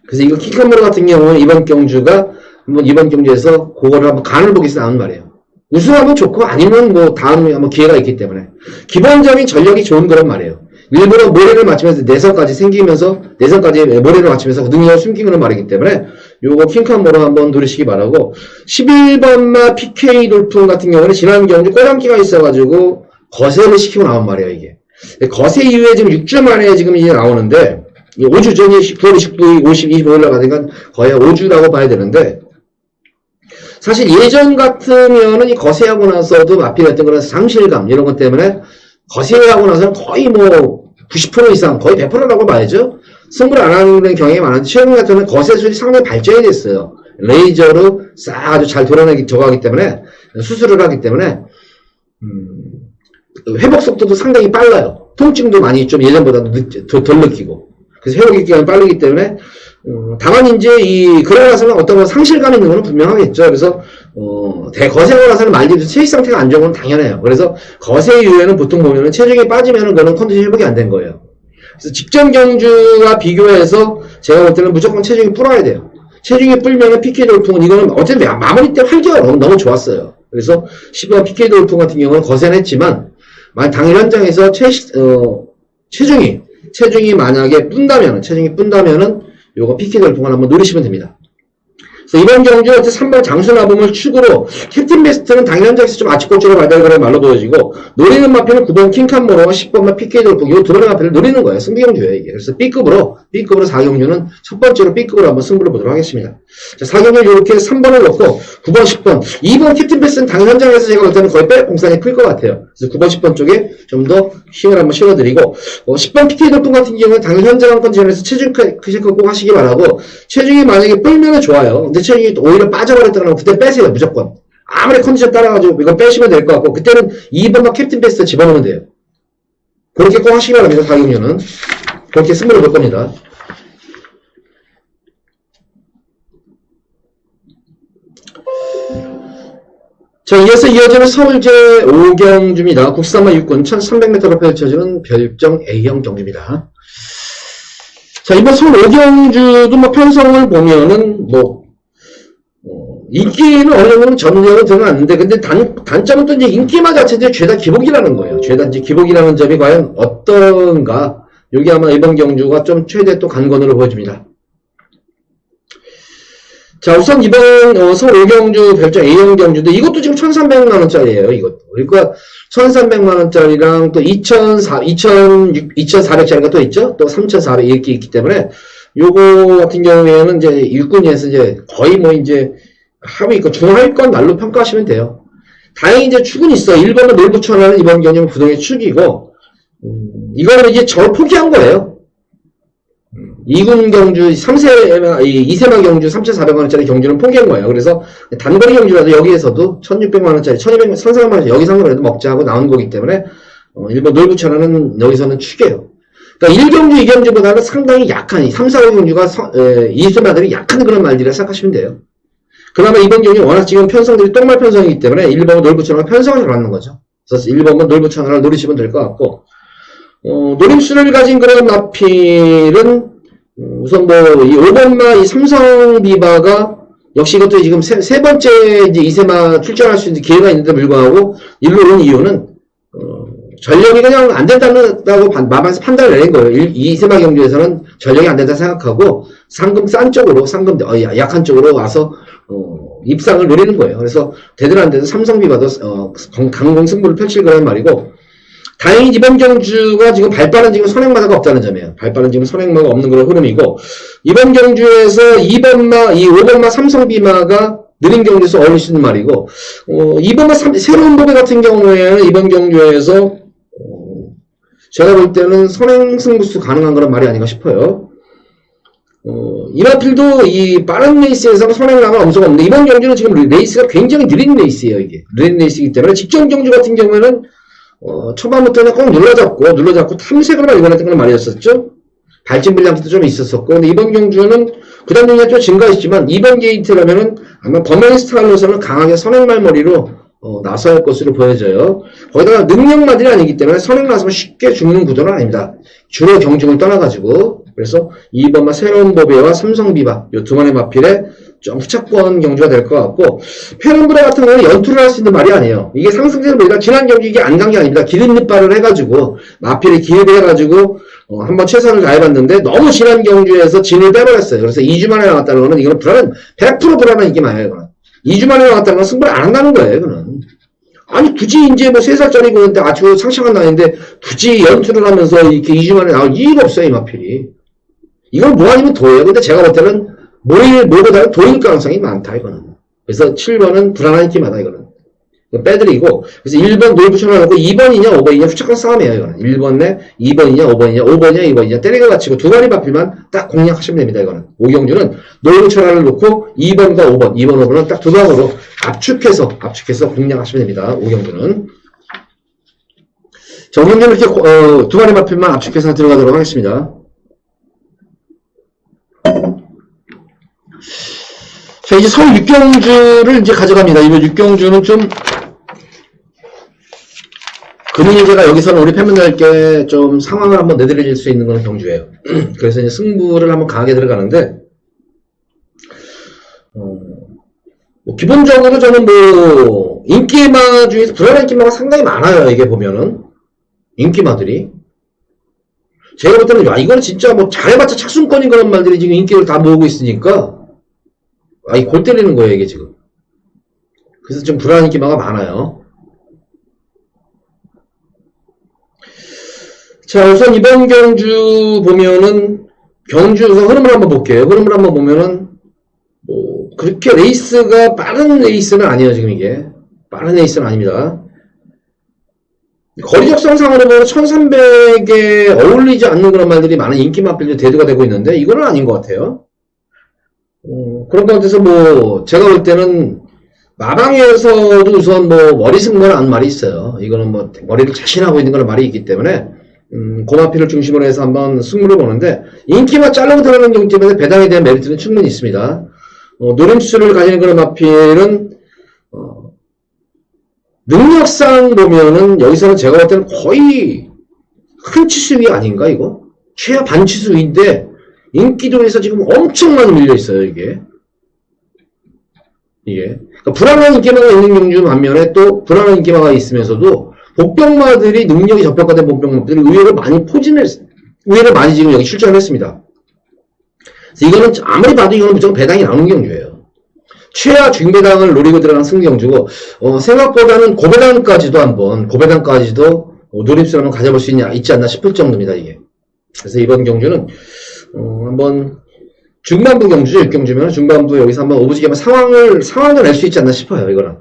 그래서 이거 킹칸모르 같은 경우는 이번 경주가 한번 이번 경주에서 그거를 한번 간을 보기 위해서 나온 말이에요. 우승하면 좋고 아니면 뭐 다음에 한번 기회가 있기 때문에 기본적인 전력이 좋은 거란 말이에요. 일부러 모래를 맞추면서 내선까지 생기면서 내선까지 모래를 맞추면서 능력을 숨기는 말이기 때문에 요거 킹칸모르 한번 노리시기 바라고. 11번마 PK 돌풍 같은 경우는 지난 경주 꼬장기가 있어가지고 거세를 시키고 나온 말이에요. 이게 거세 이후에 지금 6주 만에 지금 이제 나오는데 5주 전이 9월 29일 25일 나가니까 거의 5주라고 봐야 되는데, 사실 예전 같으면은 이 거세하고 나서도 마필했던 그런 상실감 이런 것 때문에 거세하고 나서는 거의 뭐 90% 이상 거의 100%라고 봐야죠. 승부를 안 하는 경향이 많은데 최근 같은 경우는 거세술이 상당히 발전이 됐어요. 레이저로 싹 아주 잘 돌아내기 들어가기 때문에 수술을 하기 때문에 회복 속도도 상당히 빨라요. 통증도 많이 좀 예전보다 덜 느끼고. 그래서 회복이 기간이 빠르기 때문에 다만 이제 그러고 나서는 어떤 상실감이 있는 건 분명하겠죠. 그래서 거세하고 나서는 말들도 체질 상태가 안 좋은 건 당연해요. 그래서 거세 이후에는 보통 보면은 체중이 빠지면은 그런 컨디션 회복이 안 된 거예요. 그래서 직전 경주와 비교해서 제가 볼 때는 무조건 체중이 불어야 돼요. 체중이 불면은 PK 돌풍은 이거는 어쨌든 마무리 때 활기가 너무 좋았어요. 그래서 10번 PK 돌풍 같은 경우는 거세는 했지만 만약 당일 현장에서 체중이 만약에 뿜다면은 요거 PK 돌풍을 한번 노리시면 됩니다. 그래서 이번 경주 3번 장수나봄을 축으로 캡틴 베스트는 당일 현장에서 좀 아치꼴찌로 발달그런 말로 보여지고, 노리는 마필은 9번 킹칸모르와 10번만 PK 돌풍 요 두 번의 마필을 노리는 거예요. 승비경주예요 이게. 그래서 B급으로 4경주는 첫 번째로 B급으로 한번 승부를 보도록 하겠습니다. 자, 4경주 이렇게 3번을 넣고 9번 10번 2번 캡틴 베스트는 당일 현장에서 제가 볼 때는 거의 공산이 클 것 같아요. 그래서 9번 10번 쪽에 좀 더 힘을 한번 실어드리고, 10번 PK 돌풍 같은 경우는 당일 현장 컨디션에서 체중 체크 꼭 하시기 바라고. 체중이 만약에 뿔면은 좋아요. 근데 체중이 오히려 빠져버렸다면 그때 빼세요. 무조건. 아무리 컨디션 따라가지고 이건 빼시면 될 것 같고, 그때는 2번만 캡틴 베스트 집어넣으면 돼요. 그렇게 꼭 하시기 바랍니다. 4경주는 그렇게 승부를 볼 겁니다. 자, 이어지는 서울 제5경주입니다. 국산마 육군 1300m로 펼쳐지는 별정 A형 경주입니다. 자, 이번 서울 5경주도 뭐 편성을 보면은 인기는 어느 정도는 전력은 드러났는데, 근데 단점은 또 이제 인기마 자체도 죄다 기복이라는 거예요. 죄다 이제 기복이라는 점이 과연 어떤가? 여기 아마 이번 경주가 좀 최대 또 간건으로 보여집니다. 자, 우선 이번 서울 5경주 별정 A형 경주인데 이것도 지금 1,300만원짜리예요. 이것도. 그러니까 1,300만원짜리랑 또 2,400짜리가 또 있죠. 또 3,400 이렇게 있기 때문에 요거 같은 경우에는 이제 육군에서 이제 거의 뭐 이제 하위권, 중하위권 날로 평가하시면 돼요. 다행히 이제 축은 있어. 1번은 놀부천하는 이번 경주는 부동의 축이고, 이거는 이제 저를 포기한 거예요. 2군 경주, 2세마 경주 3,400만원짜리 경주는 포기한 거예요. 그래서 단거리 경주라도 여기에서도 1,600만원짜리, 1,300만원짜리 여기서 그래도 먹자 하고 나온 거기 때문에, 1번 놀부천하는 여기서는 축이에요. 그러니까 1경주, 2경주보다는 상당히 약한, 3, 4, 5경주가 2세마들이 약한 그런 말들이라 생각하시면 돼요. 그나마 이번 경기 워낙 지금 편성들이 똥말 편성이기 때문에 1번은 놀부천하고 편성을 잘 맞는 거죠. 그래서 1번은 놀부천하를 노리시면 될 것 같고, 노림수를 가진 그런 마필은 우선 뭐 이 5번마 이 삼성 비바가 역시 이것도 지금 세 번째 이제 2세마 출전할 수 있는 기회가 있는데 불구하고 일로 온 이유는 전력이 그냥 안 된다고 마방에서 판단을 내린 거예요. 2세마 경주에서는 전력이 안 된다 생각하고 상금 싼 쪽으로, 약한 쪽으로 와서 입상을 노리는 거예요. 그래서 되든 안 되든 삼성 비바도 강공 승부를 펼칠 거란 말이고, 다행히 이번 경주가 지금 발빠른 지금 선행마다가 없다는 점이에요. 발빠른 지금 선행마가 없는 그런 흐름이고, 이번 경주에서 2번마, 5번마 삼성비마가 느린 경주에서 어울릴 수 있는 말이고, 2번마 새로운 법에 같은 경우에는 이번 경주에서, 제가 볼 때는 선행승부수 가능한 그런 말이 아닌가 싶어요. 이마필도 이 빠른 레이스에서는 선행감은 엄청 없는데, 이번 경주는 지금 레이스가 굉장히 느린 레이스예요, 이게. 느린 레이스이기 때문에, 직전 경주 같은 경우에는, 초반부터는 꼭 눌러잡고 탐색으로만 이번했던 건 말이었었죠? 발진 불량도 좀 있었었고, 근데 이번 경주는 부담 능력이 좀 증가했지만, 이번 게이트라면은 아마 범행 스타일로서는 강하게 선행말머리로, 나서야 할 것으로 보여져요. 거기다가 능력마들이 아니기 때문에 선행 나서면 쉽게 죽는 구도는 아닙니다. 주로 경중을 떠나가지고, 그래서 2번마 새로운 법예와 삼성비바, 요 두 마리 마필에 좀 후착권 경주가 될 것 같고, 페런브라 같은 경우는 연투를 할 수 있는 말이 아니에요. 이게 상승세를 보니까 지난 경기 이게 안 간 게 아닙니다. 기름립발을 해가지고, 마필이 길게 해가지고, 한번 최선을 다해봤는데, 너무 지난 경주에서 진을 빼버렸어요. 그래서 2주 만에 나왔다는 거는, 이거는 100% 불안한 이게 많아요, 이거는. 2주 만에 나왔다는 건 승부를 안 한다는 거예요, 이거는. 아니, 굳이 이제 뭐 3살짜리고 그런데 아주 상창한 나이인데, 굳이 연투를 하면서 이렇게 2주 만에 나올 이유가 없어요, 이 마필이. 이건 뭐 아니면 도예요. 근데 제가 볼 때는 뭐보다는 도일 가능성이 많다, 이거는. 그래서 7번은 불안한 인기마다, 이거는. 빼드리고, 그래서 1번 노을 붙여놓고 2번이냐, 5번이냐, 후착권 싸움이에요, 이거는. 1번 내 2번이냐, 5번이냐, 5번이냐, 2번이냐, 때리고 맞히고 두 마리 마필만 딱 공략하시면 됩니다, 이거는. 오경주는 노을 붙여놓고 놓고 2번과 5번, 2번, 5번은 딱 두 방으로 압축해서 공략하시면 됩니다, 오경주는. 자, 오경주는 이렇게, 두 마리 마필만 압축해서 들어가도록 하겠습니다. 자, 이제 서울 육경주를 이제 가져갑니다. 이번 육경주는 좀, 금일 제가 여기서는 우리 팬분들께 좀 상황을 한번 내드릴 수 있는 그런 경주예요. 그래서 이제 승부를 한번 강하게 들어가는데, 뭐 기본적으로 저는 뭐, 인기마 중에서 불안한 인기마가 상당히 많아요. 이게 보면은. 인기마들이. 제가 볼 때는, 야, 이거는 진짜 뭐 잘해봤자 착순권인 그런 말들이 지금 인기를 다 모으고 있으니까, 이 골 때리는 거예요, 이게 지금. 그래서 좀 불안한 인기마가 많아요. 자, 우선 이번 경주 보면은, 경주 우선 흐름을 한번 볼게요. 흐름을 한번 보면은, 뭐, 그렇게 레이스가 빠른 레이스는 아니에요, 지금 이게. 빠른 레이스는 아닙니다. 거리 적성상으로 보면 1300에 어울리지 않는 그런 말들이 많은 인기 마필도 대두가 되고 있는데, 이거는 아닌 것 같아요. 그런 것 같아서 뭐, 제가 볼 때는, 마방에서도 우선 뭐, 머리 승부라는 말이 있어요. 이거는 뭐, 머리를 자신하고 있는 그런 말이 있기 때문에, 고마필을 중심으로 해서 한번 승부를 보는데, 인기만 자르고 들어가는 경기 때문에 배당에 대한 메리트는 충분히 있습니다. 노림수를 가지는 그런 마필은, 능력상 보면은, 여기서는 제가 볼 때는 거의, 한 치수 위 아닌가, 이거? 최하 반 치수 위인데, 인기도에서 지금 엄청 많이 밀려있어요, 이게. 그러니까 불안한 인기마가 있는 경주 반면에 또 불안한 인기마가 있으면서도 복병마들이 능력이 저평가된 복병마들이 의외로 많이 지금 여기 출전을 했습니다. 그래서 이거는 아무리 봐도 이거는 무조건 배당이 나오는 경주예요. 최하 중배당을 노리고 들어가는 승경주고, 생각보다는 고배당까지도 노림수를 한번 가져볼 수 있지 않나 싶을 정도입니다, 이게. 그래서 이번 경주는, 한번, 중반부 경주죠, 육경주면. 중반부 여기서 한번 오부지게 한번 상황을 낼 수 있지 않나 싶어요, 이거는.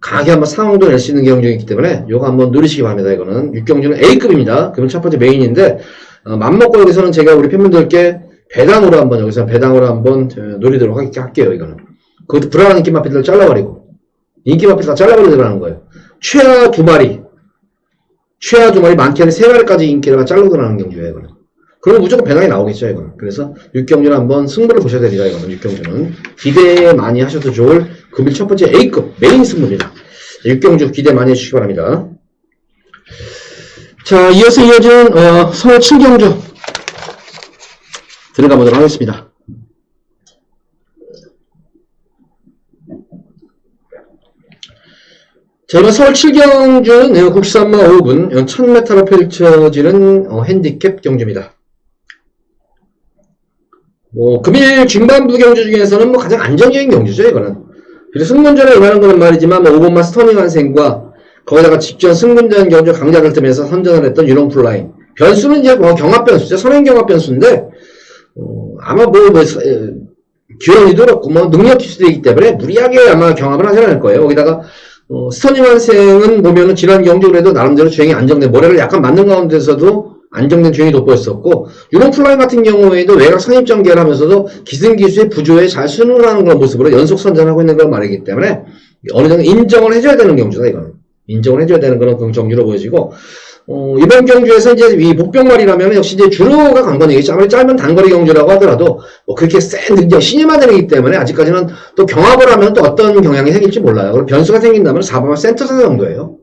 강하게 한번 상황도 낼 수 있는 경주이기 때문에, 요거 한번 누리시기 바랍니다, 이거는. 육경주는 A급입니다. 그러면 첫 번째 메인인데, 맘먹고 여기서는 제가 우리 팬분들께 배당으로 한번 누리도록 할게요, 이거는. 그것도 불안한 인기 마필들 잘라버리고, 인기 마필 다 잘라버리고 들어가는 거예요. 최하 두 마리, 많게는 세 마리까지 인기를 잘라고 들어가는 경주예요, 이거는. 그러면 무조건 배당이 나오겠죠, 이거는. 그래서 육경주는 한번 승부를 보셔야 됩니다, 이거는. 육경주는. 기대 많이 하셔도 좋을 금일 첫 번째 A급 메인 승부입니다. 육경주 기대 많이 해주시기 바랍니다. 자, 이어서 이어지는, 서울 7경주 들어가 보도록 하겠습니다. 자, 이번 서울 7경주는 국산마 5분 1000m로 펼쳐지는 핸디캡 경주입니다. 금일 중반부 경주 중에서는 가장 안정적인 경주죠, 이거는. 그래서 승문전에 임하는 거는 말이지만, 5번마 스터닝 한생과 거기다가 직전 승분전 경주 강자들 틈에서 선전을 했던 유롱플라잉. 변수는 이제 뭐 경합 변수죠. 선행 경합 변수인데, 아마 기현이도 그렇고, 능력 기수되기 때문에 무리하게 아마 경합을 하지 않을 거예요. 거기다가, 스터닝 환생은 보면은 지난 경주 그래도 나름대로 주행이 안정된, 모래를 약간 맞는 가운데서도 안정된 주행이 돋보였었고, 유롱플라잉 같은 경우에도 외곽 선입 전개를 하면서도 기승기수의 부조에 잘 순응하는 그런 모습으로 연속 선전하고 있는 그런 말이기 때문에, 어느 정도 인정을 해줘야 되는 경주다, 이거는. 인정을 해줘야 되는 그런 경주로 보여지고, 이번 경주에서 이제 이 목병말이라면 역시 이제 주로가 관건이겠죠. 아무리 짧은 단거리 경주라고 하더라도 그렇게 센 능력, 신임한 애이기 때문에 아직까지는 또 경합을 하면 또 어떤 경향이 생길지 몰라요. 그럼 변수가 생긴다면 4번만 센터사 정도예요.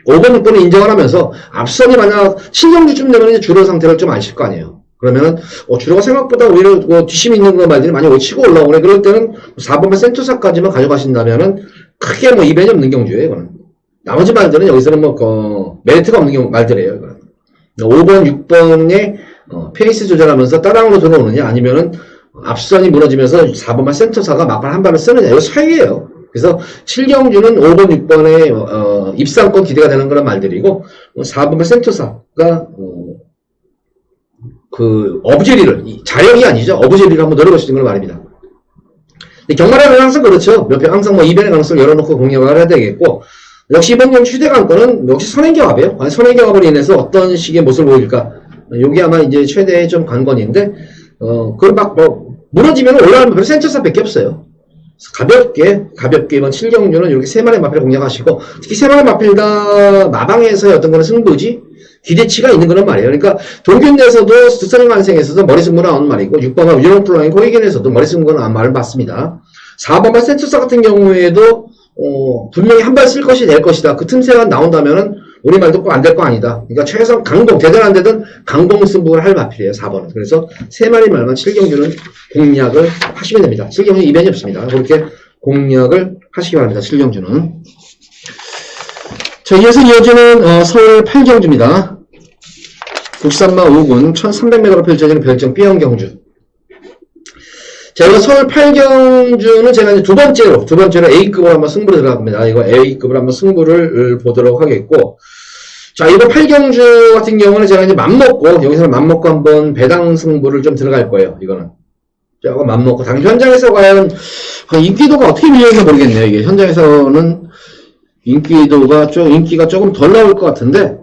5번, 6번은 인정을 하면서 앞선이 만약 7경주쯤 되면 이제 주로 상태를 좀 아실 거 아니에요. 그러면은 주로가 생각보다 오히려 뒷심 있는 거 말들이 많이 치고 올라오네. 그럴 때는 4번만 센터사까지만 가져가신다면은 크게 이변이 없는 경주예요, 이거는. 나머지 말들은 여기서는 메리트가 없는 말들이에요, 이거는. 5번, 6번에 페이스 조절하면서 따라으로 들어오느냐, 아니면은 앞선이 무너지면서 4번만 센터사가 막판 한 발을 쓰느냐, 이거 차이예요. 그래서 7경주는 5번, 6번에 입상권 기대가 되는 그런 말들이고, 4번만 센터사가 어부제리를, 자력이 아니죠. 어부제리를 한번 노려보시는 걸 말입니다. 경마라는 항상 그렇죠. 항상 이변의 가능성을 열어놓고 공략을 해야 되겠고, 역시 이번 경주 휴대관건은 역시 선행경합이에요. 선행경합으로 인해서 어떤 식의 모습을 보일까. 요게 아마 이제 최대의 좀 관건인데, 그걸 무너지면 올라가는 별로 센터사 밖에 없어요. 가볍게 이번 7경주는 이렇게 3마리 마필을 공략하시고, 특히 3마리 마필과 마방에서의 어떤 그런 승부지, 기대치가 있는 그런 말이에요. 그러니까, 동균에서도 스터닝 환생에서도 머리승부 나오는 말이고, 6번과 유롱플라잉 호이겐에서도 머리승부 나오는 말을 봤습니다. 4번과 센터사 같은 경우에도, 분명히 한 발 쓸 것이 될 것이다. 그 틈새가 나온다면은, 우리말도 꼭 안 될 거 아니다. 그러니까 최소한 대단한 데든 강공 승부를 할 마필이에요, 4번은. 그래서 3마리 말만 7경주는 공략을 하시면 됩니다. 7경주는 이변이 없습니다. 그렇게 공략을 하시기 바랍니다, 7경주는. 자, 이어서 이어지는, 서울 8경주입니다. 국산마 5군 1300m로 펼쳐지는 별정 B형 경주. 자, 이거 서울 8경주는 제가 이제 두 번째로 A급으로 한번 승부를 들어갑니다. 이거 A급으로 한번 승부를 보도록 하겠고. 자, 이번 8경주 같은 경우는 제가 이제 여기서 맘먹고 한번 배당 승부를 좀 들어갈 거예요, 이거는. 자, 맘먹고. 현장에서 과연, 인기도가 어떻게 밀려있나 모르겠네요, 이게. 현장에서는 인기가 조금 덜 나올 것 같은데,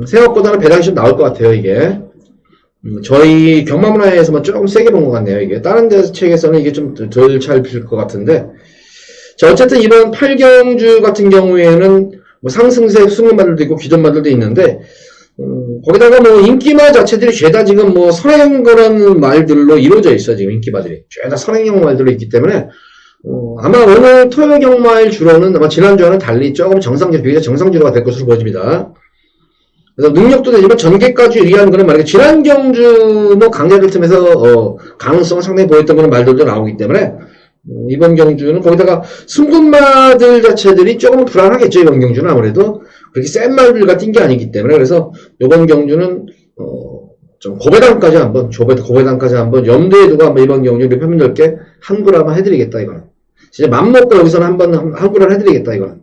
생각보다는 배당이 좀 나올 것 같아요, 이게. 저희 경마문화에서만 조금 세게 본 것 같네요, 이게. 다른 책에서는 이게 좀 덜 잘 필 것 같은데. 자, 어쨌든 이번 8경주 같은 경우에는 상승세 승급마들도 있고 기존마들도 있는데, 거기다가 인기마 자체들이 죄다 지금 선행 그런 말들로 이루어져 있어, 지금 인기마들이. 죄다 선행형 말들로 있기 때문에, 아마 오늘 토요 경마일 주로는 아마 지난주와는 달리 조금 비교적 정상주로가 될 것으로 보여집니다. 그래서 능력도 되지만 전개까지 위한 그런 말이고, 지난 경주 강자들 틈에서 가능성을 상당히 보였던 그런 말들도 나오기 때문에, 이번 경주는 거기다가 승분마들 자체들이 조금 불안하겠죠, 이번 경주는 아무래도. 그렇게 센 말들과 뛴 게 아니기 때문에. 그래서 이번 경주는 좀 고배당까지 한번 염두에 두고 한번 이번 경주 우리 팬분들께 한구를 한번 해드리겠다, 이거는. 진짜 맘먹고 여기서는 한구를 해드리겠다, 이거는.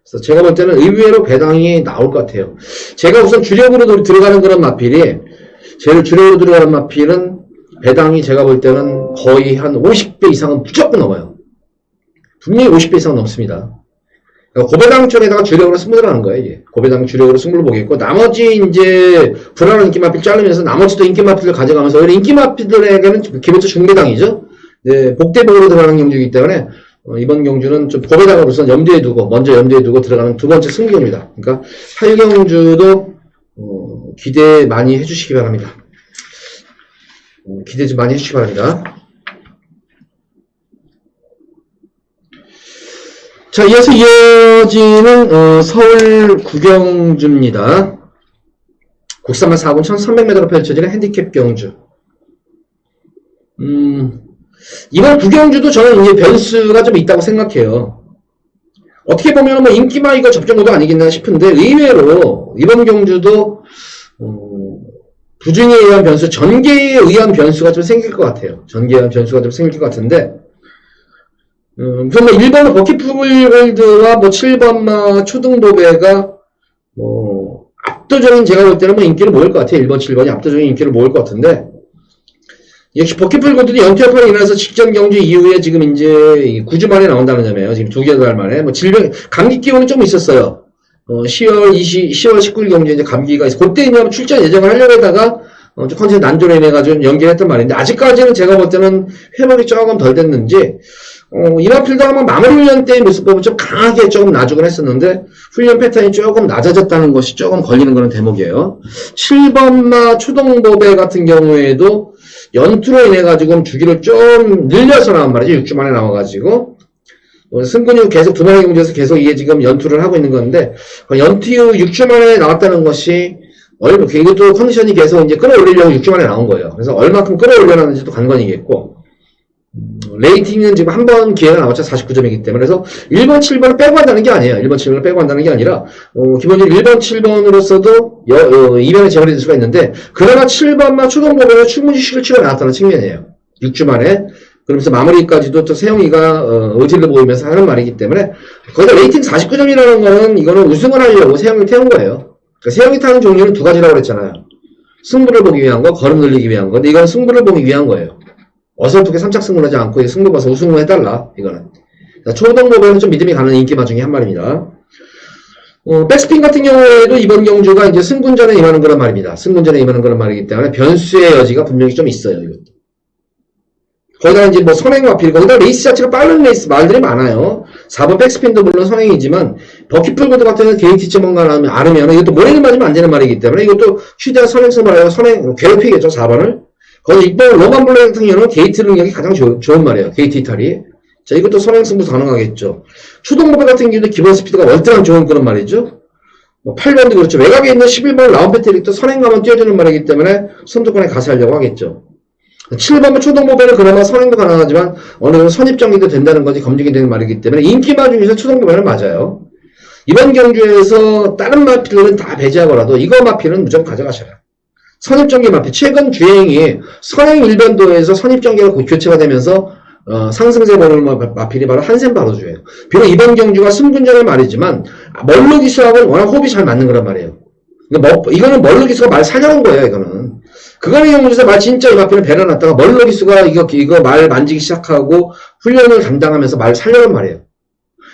그래서 제가 볼 때는 의외로 배당이 나올 것 같아요. 제가 우선 주력으로 들어가는 그런 마필이, 제일 주력으로 들어가는 마필은 배당이 제가 볼 때는 거의 한 50배 이상은 무조건 넘어요. 분명히 50배 이상은 넘습니다. 그러니까 고배당 쪽에다가 주력으로 승부를 하는 거예요, 이게. 고배당 주력으로 승부를 보겠고, 나머지 이제 불안한 인기 마필 자르면서 나머지도 인기 마필을 가져가면서, 오히려 인기 마필들에게는 기본적으로 중배당이죠. 네, 복대복으로 들어가는 경주이기 때문에, 이번 경주는 좀 고배당을 우선 먼저 염두에 두고 들어가는 두 번째 승부입니다. 그러니까 8경주도 기대 많이 해주시기 바랍니다. 기대 좀 많이 해주시기 바랍니다. 자, 이어서 이어지는 서울 9경주입니다. 국산마 4군 1300m로 펼쳐지는 핸디캡 경주. 이번 9경주도 저는 이제 변수가 좀 있다고 생각해요. 어떻게 보면 인기마 이거 접종구도 아니겠나 싶은데, 의외로 이번 경주도 부중에 의한 변수, 전개에 의한 변수가 좀 생길 것 같아요. 전개에 의한 변수가 좀 생길 것 같은데, 그럼 뭐 1번은 버킷풀골드와 뭐 7번마 초등보배가 압도적인 제가 볼 때는 뭐 인기를 모을 것 같아요. 1번, 7번이 압도적인 인기를 모을 것 같은데 역시 버킷풀골드도 연투협판이 일어나서 직전 경주 이후에 지금 이제 9주 만에 나온다는 점이에요. 지금 2개월 만에 뭐 질병 감기 기운이 좀 있었어요. 10월 19일 경주에 이제 감기가 있어. 그때 이제 출전 예정을 하려고 하다가 컨디션 난조로 인해가지고 연기했단 말인데 아직까지는 제가 볼 때는 회복이 조금 덜 됐는지 이마필도 한번 마무리 훈련 때의 모습보다 좀 강하게 조금 나주곤 했었는데 훈련 패턴이 조금 낮아졌다는 것이 조금 걸리는 그런 대목이에요. 7번마 초동보배 같은 경우에도 연투로 인해가지고 주기를 좀 늘려서 나온 말이죠. 6주 만에 나와가지고 승근이 후 계속 두 마리 경주에서 계속 이게 지금 연투를 하고 있는 건데 연투 후 6주 만에 나왔다는 것이 이것도 컨디션이 계속 이제 끌어올리려고 6주 만에 나온 거예요. 그래서 얼마큼 끌어올려놨는지도 관건이겠고 레이팅은 지금 한 번 기회가 나왔죠. 49점이기 때문에. 그래서 1번, 7번을 빼고 한다는 게 아니에요. 1번, 7번을 빼고 한다는 게 아니라, 기본적으로 1번, 7번으로서도, 이변의 재발이 될 수가 있는데, 그나마 7번만 초동보배로 충분히 실치가 나왔다는 측면이에요. 6주 만에. 그러면서 마무리까지도 또 세영이가, 의지를 보이면서 하는 말이기 때문에, 거기다 레이팅 49점이라는 거는, 이거는 우승을 하려고 세영이 태운 거예요. 그러니까 세영이 타는 종류는 두 가지라고 그랬잖아요. 승부를 보기 위한 거, 걸음 늘리기 위한 거. 근데 이건 승부를 보기 위한 거예요. 어설프게 3착 승부하지 않고 승부 봐서 우승을 해달라 이거는. 초동보배는 좀 믿음이 가는 인기마 중에 한 마리입니다. 백스핀 같은 경우에도 이번 경주가 이제 승군전에 임하는 그런 말입니다. 승군전에 임하는 그런 말이기 때문에 변수의 여지가 분명히 좀 있어요. 이것도. 거기다 이제 뭐 선행마필, 거기다 레이스 자체가 빠른 레이스 말들이 많아요. 4번 백스핀도 물론 선행이지만 버킷풀골드 같은 경우는 게이트 뭔가 아르면 이것도 모래를 맞으면 안 되는 말이기 때문에 이것도 최대한 선행성 말이에요. 선행 괴롭히겠죠. 4번을. 거기 6번 로만블랙 같은 경우는 게이트 능력이 가장 좋은 말이에요. 게이트 이탈이. 자, 이것도 선행승부 가능하겠죠. 초동보배 같은 경우도 기본 스피드가 월등한 좋은 그런 말이죠. 8번도 그렇죠. 외곽에 있는 11번 라운패트릭도 선행가만 띄워주는 말이기 때문에 선두권에 가세하려고 하겠죠. 7번은 초동보배는 그나마 선행도 가능하지만 어느 정도 선입정리도 된다는 것이 검증이 되는 말이기 때문에 인기마 중에서 초동보배는 맞아요. 이번 경주에서 다른 마필은 다 배제하고라도 이거 마필은 무조건 가져가셔요. 선입전개 마필, 최근 주행이 선행 일변도에서 선입전개가 교체가 되면서 상승세 보는 마필이 바로 한샘 바로주예요. 비록 이번 경주가 승분전의 말이지만 멀로 기수하고는 워낙 호흡이 잘 맞는 거란 말이에요. 이거는 멀로 기수가 말 살려온 거예요. 이거는 그거는 경주에서 말 진짜 이 마필은 배려놨다가 멀로 기수가 이거 말 만지기 시작하고 훈련을 담당하면서 말 살려온 말이에요.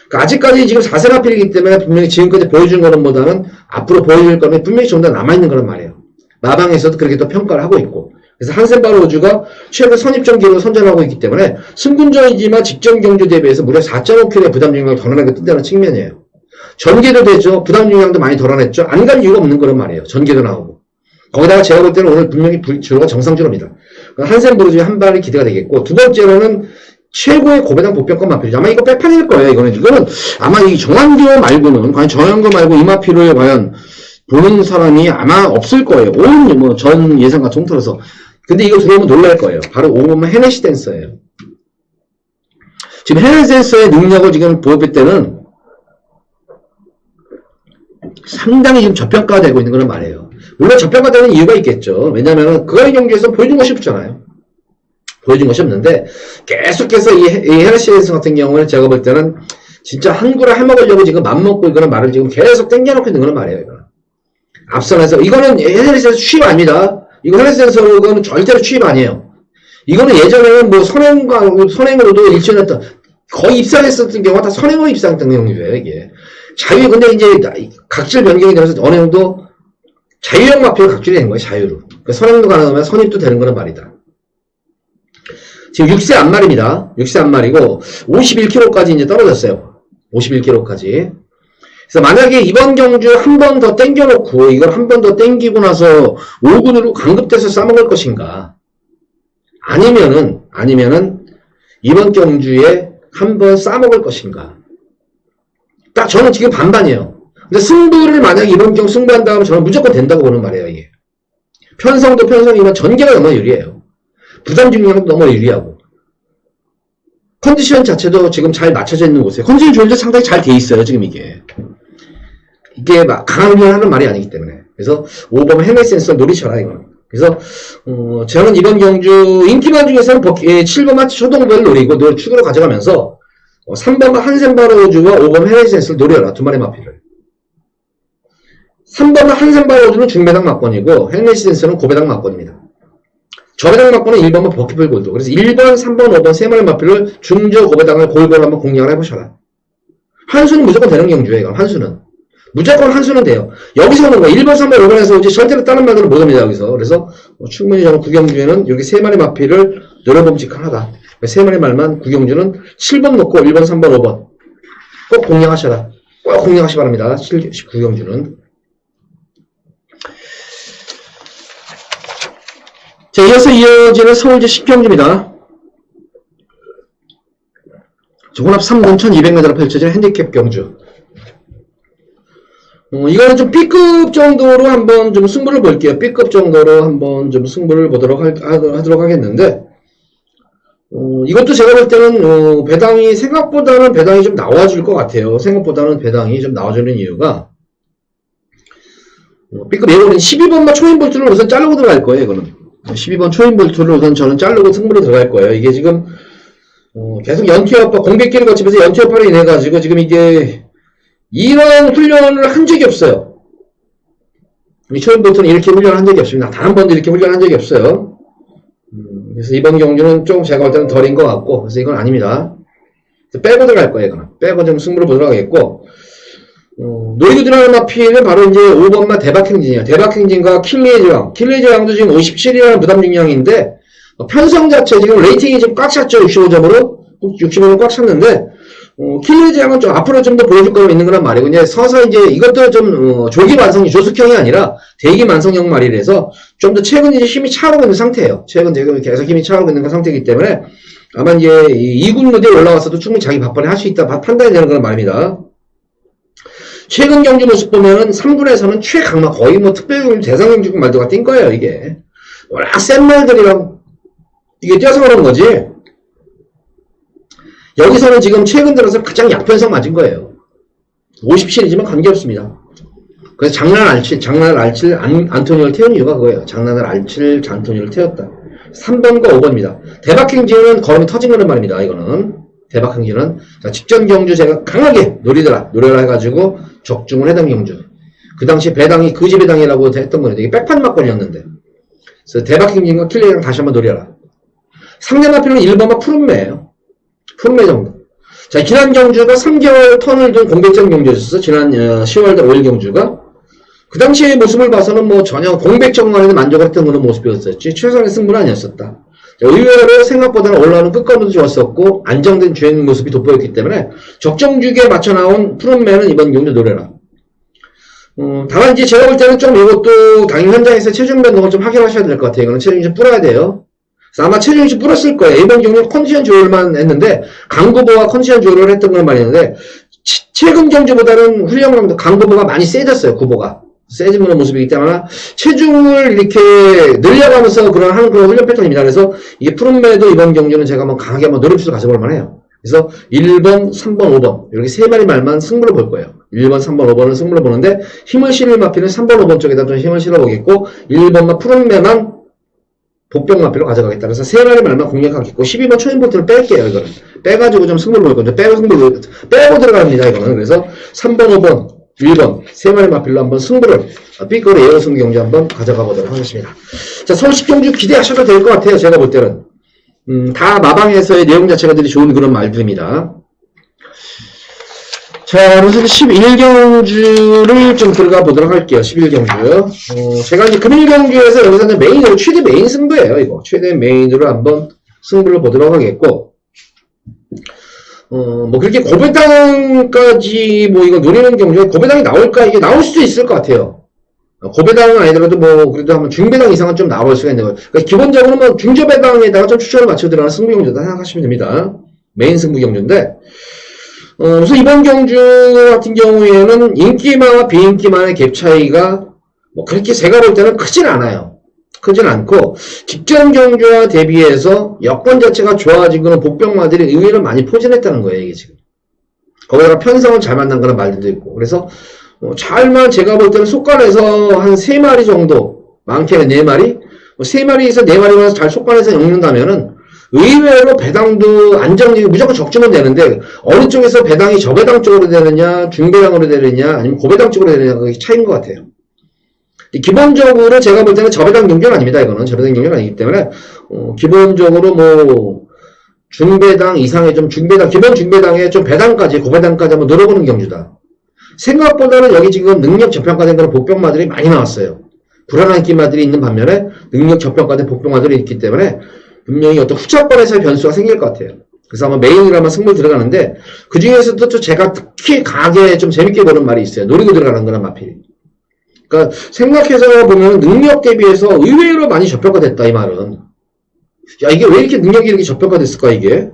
그러니까 아직까지 지금 4세 마필이기 때문에 분명히 지금까지 보여준 거는보다는 앞으로 보여줄 거는 분명히 좀 더 남아있는 그런 말이에요. 마방에서도 그렇게 또 평가를 하고 있고. 그래서 한센바로우즈가 최근 선입전 기록을 선전하고 있기 때문에 승군전이지만 직전 경주 대비해서 무려 4.5kg의 부담 중량을 덜어내게 뜬다는 측면이에요. 전개도 되죠. 부담 중량도 많이 덜어냈죠. 안 갈 이유가 없는 그런 말이에요. 전개도 나오고. 거기다가 제가 볼 때는 오늘 분명히 주로가 정상주로입니다. 한센바로우즈의 한 발이 기대가 되겠고, 두 번째로는 최고의 고배당 보편권 마필이죠. 아마 이거 빼판일 거예요. 이거는 아마 이 정한교 말고는, 과연 정한교 말고 이 마필을 과연 보는 사람이 아마 없을 거예요. 온 전 예상과 통틀어서. 근데 이거 들어오면 놀랄 거예요. 바로 5번은 헤네시 댄서예요. 지금 헤네시 댄서의 능력을 지금 보였을 때는 상당히 지금 저평가되고 있는 그런 말이에요. 물론 저평가되는 이유가 있겠죠. 왜냐면은 그거의 경기에서 보여준 것이 없잖아요. 보여준 것이 없는데 계속해서 이 헤네시 댄서 같은 경우는 제가 볼 때는 진짜 한 그릇 해먹으려고 지금 맘먹고 이거는 말을 지금 계속 땡겨놓고 있는 그런 말이에요. 이거는. 앞선에서 이거는 헤네시 댄서 취입 아닙니다. 이거 헤네시 댄서는 절대로 취입 아니에요. 이거는 예전에는 뭐 선행으로도 일전했던 거의 입상했었던 경우가 다 선행으로 입상했던 경우예요. 이게 자유 근데 이제 각질 변경이 되면서 어느 정도 자유형 마피가 각질이 된 거예요. 자유로. 그러니까 선행도 가능하면 선입도 되는 거란 말이다. 지금 6세 안말입니다. 6세 안말이고 51kg까지 이제 떨어졌어요. 51kg까지. 그래서 만약에 이번 경주 한 번 더 땡겨놓고 이걸 한 번 더 땡기고 나서 5군으로 강급돼서 싸먹을 것인가? 아니면은 이번 경주에 한 번 싸먹을 것인가? 딱 저는 지금 반반이에요. 근데 승부를 만약에 이번 경주 승부한다면 저는 무조건 된다고 보는 말이에요. 이게 편성도 편성이면 전개가 너무 유리해요. 부담 중량도 너무 유리하고 컨디션 자체도 지금 잘 맞춰져 있는 곳이에요. 컨디션 조절도 상당히 잘 돼 있어요. 지금 이게 막 강한 훈련하는 말이 아니기 때문에. 그래서 5번 헤네시 댄서 노리쳐라 이거는. 그래서 저는 이번 경주 인기만 중에서는 7번 마치 초동배를 노리고 축으로 가져가면서 3번 한센바로우주와 5번 헤네시센스를 노려라. 두 마리 마필을. 3번 한센바로우주는 중배당 막권이고 헤네시센스는 고배당 막권입니다. 저배당 막권은 1번은 버킷풀 골드. 그래서 1번, 3번, 5번 세 마리 마필을 중저 고배당을 골고루 한번 공략을 해보셔라. 한수는 무조건 되는 경주예요. 한수는. 무조건 한수는 돼요. 여기서 오는 거예요. 1번, 3번, 5번에서 이제 절대로 다른 말들은 못 옵니다. 여기서. 그래서 충분히 저는 구경주에는 여기 세 마리 마필을 노려봄직하다. 세 마리 말만 구경주는 7번 놓고 1번, 3번, 5번 꼭 공략하셔라. 꼭 공략하시 바랍니다. 구경주는. 자, 이어서 이어지는 서울제 10경주입니다. 혼합 3분 1200m로 펼쳐지는 핸디캡 경주. 이거는 좀 B급 정도로 한번 좀 승부를 볼게요. B급 정도로 한번 좀 승부를 보도록 하도록 하겠는데, 이것도 제가 볼 때는, 배당이, 생각보다는 배당이 좀 나와줄 것 같아요. 생각보다는 배당이 좀 나와주는 이유가, B급 예고는 12번만 초인 볼트를 우선 자르고 들어갈 거예요, 이거는. 12번 초인 볼트를 우선 저는 자르고 승부로 들어갈 거예요. 이게 지금, 계속 연투협파, 공백기를 거치면서 연투협파로 인해가지고 지금 이게, 이런 훈련을 한 적이 없어요. 이 초인 볼트는 이렇게 훈련을 한 적이 없습니다. 단 한 번도 이렇게 훈련을 한 적이 없어요. 그래서 이번 경주는 좀 제가 볼 때는 덜인 것 같고, 그래서 이건 아닙니다. 빼고 들어갈 거예요, 이거는. 빼고 좀 승부를 보도록 하겠고, 노리고 들어가는 마필은 바로 이제 5번마 대박행진이에요. 대박행진과 킬리의 저항. 킬리의 저항도 지금 57이라는 부담 중량인데, 편성 자체 지금 레이팅이 지금 꽉 찼죠, 65점으로. 65점 꽉 찼는데, 킬리의 저항은 좀 앞으로 좀 더 보여줄 거로 있는 거란 말이고, 이제 서서 이제 이것도 좀, 조기 완성이 조숙형이 아니라 대기 완성형 말이라서 좀 더 최근 이제 힘이 차오르고 있는 상태예요. 최근 지금 계속 힘이 차오르고 있는 상태이기 때문에 아마 이제 2군 무대에 올라와서도 충분히 자기 박발을 할 수 있다 판단이 되는 그런 말입니다. 최근 경주 모습 보면은 3군에서는 최강마 거의 뭐 특별경주 대상경주 말도가 뛴 거예요, 이게. 워낙 센 말들이랑 이게 뛰어서 그러는 거지. 여기서는 지금 최근 들어서 가장 약편성 맞은 거예요. 57이지만 관계없습니다. 그래서 장난을 알칠 안토니오를 태운 이유가 그거예요. 장난을 알칠 안토니오를 태웠다. 3번과 5번입니다. 대박행진은 걸음이 터진 거란 말입니다. 이거는. 대박행진은. 자, 직전 경주 제가 강하게 노려라 해가지고 적중을 해당 경주. 그 당시 배당이 거지 배당이라고 했던 거예요. 이게 백판 막걸리였는데. 그래서 대박행진과 킬리랑 다시 한번 노려라. 상대 마필은 1번과 푸른매예요. 푸른매 정도. 자, 지난 경주가 3개월 턴을 둔 공백전 경주였었어. 지난 10월달 5일 경주가. 그 당시의 모습을 봐서는 뭐 전혀 공백전만에도 만족을 했던 그런 모습이었었지. 최선의 승부는 아니었었다. 자, 의외로 생각보다는 올라오는 끝감도 좋았었고 안정된 주행 모습이 돋보였기 때문에 적정주기에 맞춰 나온 푸른매는 이번 경주 노래라. 다만 이제 제가 볼 때는 좀 이것도 당일 현장에서 체중 변동을 좀 확인하셔야 될 것 같아요. 이거는 체중이 좀 불어야 돼요. 그래서 아마 체중이 좀 불었을 거예요. 이번 경주는 컨디션 조율만 했는데 강구보와 컨디션 조율을 했던 건 말이었는데 최근 경주보다는 훈련감도 강구보가 많이 세졌어요. 구보가. 세지는 모습이기 때문에 체중을 이렇게 늘려가면서 하는 그런 훈련 패턴입니다. 그래서 이게 푸른매도 이번 경주는 제가 한번 강하게 한번 노림수를 가져볼 만해요. 그래서 1번, 3번, 5번 이렇게 세 마리 말만 승부를 볼 거예요. 1번, 3번, 5번을 승부를 보는데 힘을 실을 마필은 3번, 5번 쪽에다 좀 힘을 실어 보겠고 1번만 푸른매만 복병 마필로 가져가겠다. 그래서 세 마리 말만 공략하겠고 12번 초인볼트를 뺄게요. 이거는 빼가지고 좀 승부를 볼 건데 빼고 들어갑니다. 이거는 그래서 3번, 5번 1번, 세 마리 마필로 한번 승부를, B급으로 예언 승부 경주 한번 가져가 보도록 하겠습니다. 자, 서울 10경주 기대하셔도 될 것 같아요. 제가 볼 때는. 다 마방에서의 내용 자체가 되게 좋은 그런 말들입니다. 자, 그래서 11경주를 좀 들어가 보도록 할게요. 11경주. 제가 이제 금일경주에서 여기서는 메인으로, 최대 메인 승부예요. 이거. 최대 메인으로 한번 승부를 보도록 하겠고. 뭐 그렇게 고배당까지 뭐 이거 노리는 경우에 고배당이 나올까? 이게 나올 수도 있을 것 같아요. 고배당은 아니더라도 뭐 그래도 한번 중배당 이상은 좀 나올 수가 있는 거예요. 그러니까 기본적으로 뭐 중저배당에다가 좀 추천을 맞춰 들어가는 승부경주다 생각하시면 됩니다. 메인 승부경주인데 우선 이번 경주 같은 경우에는 인기만과 비인기만의 갭 차이가 뭐 그렇게 제가 볼 때는 크진 않아요. 크진 않고 직전 경주와 대비해서 여건 자체가 좋아진 거는 복병마들이 의외로 많이 포진했다는 거예요. 이게 지금 거기다가 편성을 잘 만난 거는 말들도 있고 그래서 잘만 제가 볼 때는 속간에서 한 3마리 정도 많게는 4마리 3마리에서 4마리만 잘 속간해서 엮는다면은 의외로 배당도 안정적이고 무조건 적주면 되는데 어느 쪽에서 배당이 저배당 쪽으로 되느냐 중배당으로 되느냐 아니면 고배당 쪽으로 되느냐 그게 차이인 것 같아요. 기본적으로 제가 볼 때는 저배당 경주는 아닙니다. 이거는 저배당 경주는 아니기 때문에 기본적으로 뭐 중배당 이상의 좀 중배당 기본 중배당에 좀 배당까지 고배당까지 한번 노려보는 경주다. 생각보다는 여기 지금 능력 저평가된 그런 복병마들이 많이 나왔어요. 불안한 끼마들이 있는 반면에 능력 저평가된 복병마들이 있기 때문에 분명히 어떤 후차권에서의 변수가 생길 것 같아요. 그래서 아마 메인이라면 승부 들어가는데 그 중에서도 또 제가 특히 강하게 좀 재밌게 보는 말이 있어요. 노리고 들어가는 거란 마필이. 그러니까 생각해서 보면 능력 대비해서 의외로 많이 저평가됐다 이 말은. 야 이게 왜 이렇게 능력이 이렇게 저평가됐을까 이게?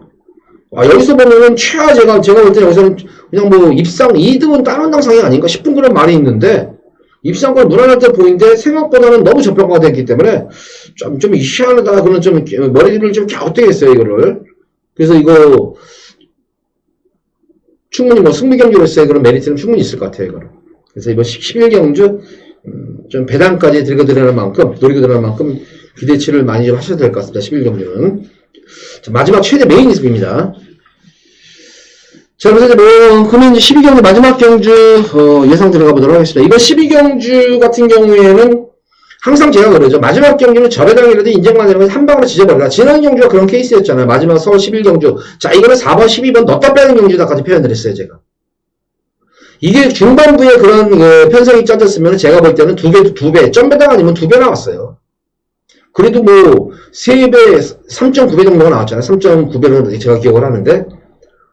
여기서 보면은 제가 볼 때 여기서는 그냥 뭐 입상 2등은 다른 당상이 아닌가 싶은 그런 말이 있는데 입상권 무난할 때 보이는데 생각보다는 너무 저평가됐기 때문에 좀 희한하다 그런 좀 머리를 좀 갸우뚱했어요 이거를. 그래서 이거 충분히 뭐 승부경주로서의 그런 메리트는 충분히 있을 것 같아요 이거를. 그래서 이번 11경주 좀 배당까지 들고 들어가는 만큼 노리고 들어가는 만큼 기대치를 많이 좀 하셔도 될 것 같습니다. 11경주는 마지막 최대 메인 이습입니다. 자, 그래서 그러면 이제 12경주 마지막 경주, 예상 들어가 보도록 하겠습니다. 이번 12경주 같은 경우에는 항상 제가 그러죠. 마지막 경주는 저배당이라도 인정만 되는 건 한 방으로 지져버리라. 지난 경주가 그런 케이스였잖아요. 마지막 서울 11경주. 자, 이거는 4번, 12번 넣다 빼는 경주다까지 표현을 했어요, 제가. 이게 중반부에 그런 편성이 짜졌으면 제가 볼 때는 두 배, 점배당 아니면 2배 나왔어요. 그래도 뭐, 3배, 3.9배 정도가 나왔잖아요. 3.9배로 제가 기억을 하는데,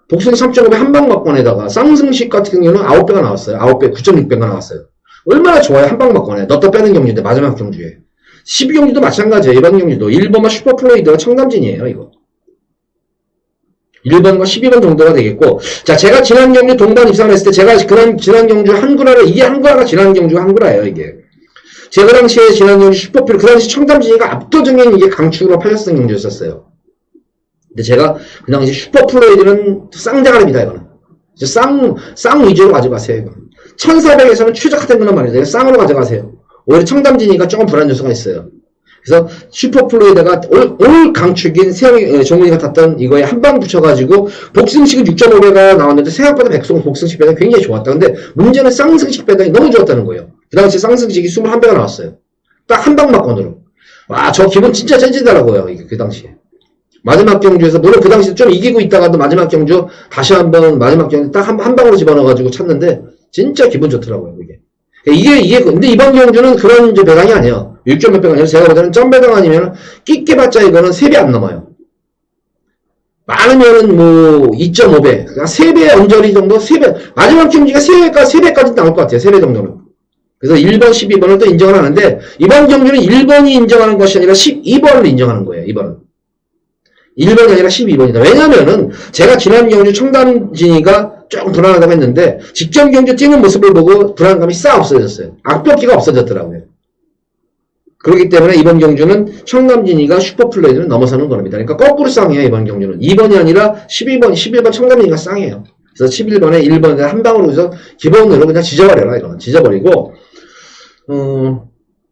복숭이 3.5배 한방 막권에다가 쌍승식 같은 경우는 9배가 나왔어요. 9배, 9.6배가 나왔어요. 얼마나 좋아요. 한방 막권에. 넣다 빼는 경주인데, 마지막 경주에. 12경주도 마찬가지예요. 이번 경주도. 1번과 슈퍼플로이드가 청담진이에요, 이거. 1번과 12번 정도가 되겠고, 자, 제가 지난 경주 동반 입상을 했을 때, 제가 지난 경주 한구라를, 이게 한구라가 지난 경주 한구라예요, 이게. 제가 당시에 지난 경주 슈퍼플로이드, 그 당시 청담진이가 압도적인 이게 강축으로 팔렸던 경주였었어요. 근데 제가 그 당시 슈퍼플로이드는 쌍자갈입니다, 이거는. 쌍 위주로 가져가세요, 이거. 1400에서는 최적화된 거란 말이죠. 쌍으로 가져가세요. 오히려 청담진이가 조금 불안 요소가 있어요. 그래서 슈퍼플로이드가 올 강축인 정훈이가 탔던 이거에 한 방 붙여가지고 복승식은 6.5배가 나왔는데 생각보다 복승식 배당이 굉장히 좋았다. 근데 문제는 쌍승식 배당이 너무 좋았다는 거예요. 그 당시 쌍승식이 21배가 나왔어요. 딱 한 방 막권으로. 와, 저 기분 진짜 째지더라고요. 그 당시에. 마지막 경주에서, 물론 그 당시 좀 이기고 있다가도 마지막 경주, 다시 한번 마지막 경주 딱 한 방으로 집어넣어가지고 찼는데, 진짜 기분 좋더라고요, 이게. 근데 이번 경주는 그런 이제 배당이 아니에요. 6점 몇 배가 아니라 제가 보기에는 점 배당 아니면 끼끼봤자 이거는 3배 안 넘어요. 많으면은 뭐 2.5배. 그러니까 3배 언저리 정도, 3배. 마지막 경주가 3배까지 나올 것 같아요, 3배 정도는. 그래서 1번, 12번을 또 인정을 하는데, 이번 경주는 1번이 인정하는 것이 아니라 12번을 인정하는 거예요, 2번은. 1번이 아니라 12번이다. 왜냐면은, 제가 지난 경주 청담진이가 조금 불안하다고 했는데, 직전 경주 뛰는 모습을 보고 불안감이 싹 없어졌어요. 악벽기가 없어졌더라고요. 그렇기 때문에 이번 경주는 청담진이가 슈퍼플레이드를 넘어서는 겁니다. 그러니까 거꾸로 쌍이에요, 이번 경주는. 2번이 아니라 11번 청담진이가 쌍이에요. 그래서 11번에 1번에 한 방으로 해서 기본으로 그냥 지져버려라, 이거는. 지져버리고,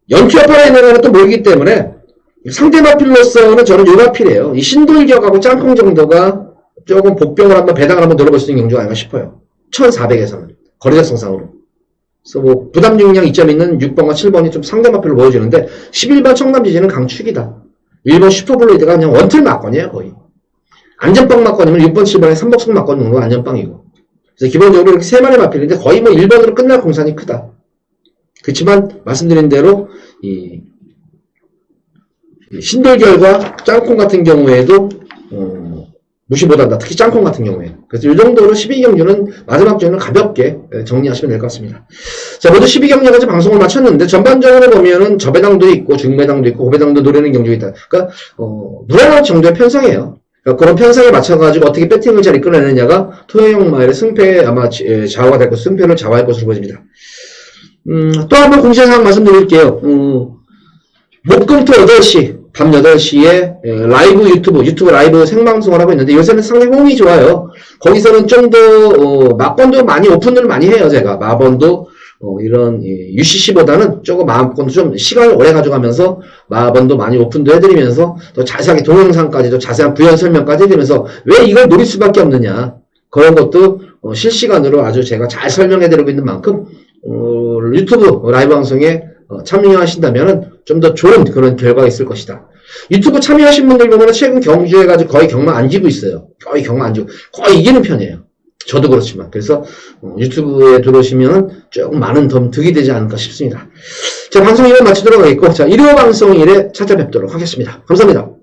연투협파에 있는 거는 또 모르기 때문에, 상대 마필로서는 저는 요 마필이에요. 이 신돌격하고 짬콩 정도가 조금 복병을 한번 배당을 한번 노려볼 수 있는 경주가 아닌가 싶어요. 1400에서는. 거리대성상으로. 그래서 뭐, 부담 중량 2점 있는 6번과 7번이 좀 상대 마필로 보여주는데, 11번 청담지지는 강축이다. 1번 슈퍼블레이드가 그냥 원틀 막건이에요, 거의. 안전빵 막건이면 6번, 7번에 3복승 막건 정도 안전빵이고. 그래서 기본적으로 이렇게 3마리 마필인데 거의 뭐 1번으로 끝날 공산이 크다. 그렇지만, 말씀드린 대로, 신돌결과 짱콩 같은 경우에도 무시 못한다. 특히 짱콩 같은 경우에. 그래서 이 정도로 12경주는 마지막 주는 가볍게 정리하시면 될 것 같습니다. 자, 모두 12경주까지 방송을 마쳤는데 전반적으로 보면은 저배당도 있고 중배당도 있고 고배당도 노리는 경주가 있다. 그러니까 무난한 정도의 편성이에요. 그러니까 그런 편성에 맞춰가지고 어떻게 배팅을 잘 이끌어내느냐가 토요형 마일의 승패에 아마 좌우가 될 것, 승패를 좌우할 것으로 보여집니다. 또 한번 공지사항 말씀드릴게요. 목금토 8시, 밤 8시에 라이브 유튜브 라이브 생방송을 하고 있는데 요새는 상당히 호응이 좋아요. 거기서는 좀 더 막번도 많이 오픈을 많이 해요. 제가 마번도 이런 UCC보다는 조금 마음껏 좀 시간을 오래 가져가면서 마번도 많이 오픈도 해드리면서 더 자세하게 동영상까지도 자세한 부연 설명까지 해드리면서 왜 이걸 노릴 수밖에 없느냐 그런 것도 실시간으로 아주 제가 잘 설명해드리고 있는 만큼 유튜브 라이브 방송에 참여하신다면 좀 더 좋은 그런 결과가 있을 것이다. 유튜브 참여하신 분들 보면 최근 경주해가지고 거의 경마 안 지고 있어요. 거의 경마 안 지고 거의 이기는 편이에요. 저도 그렇지만 그래서 유튜브에 들어오시면 조금 많은 득이 되지 않을까 싶습니다. 자, 방송 이만 마치도록 하겠고 자 일요 방송 일에 찾아뵙도록 하겠습니다. 감사합니다.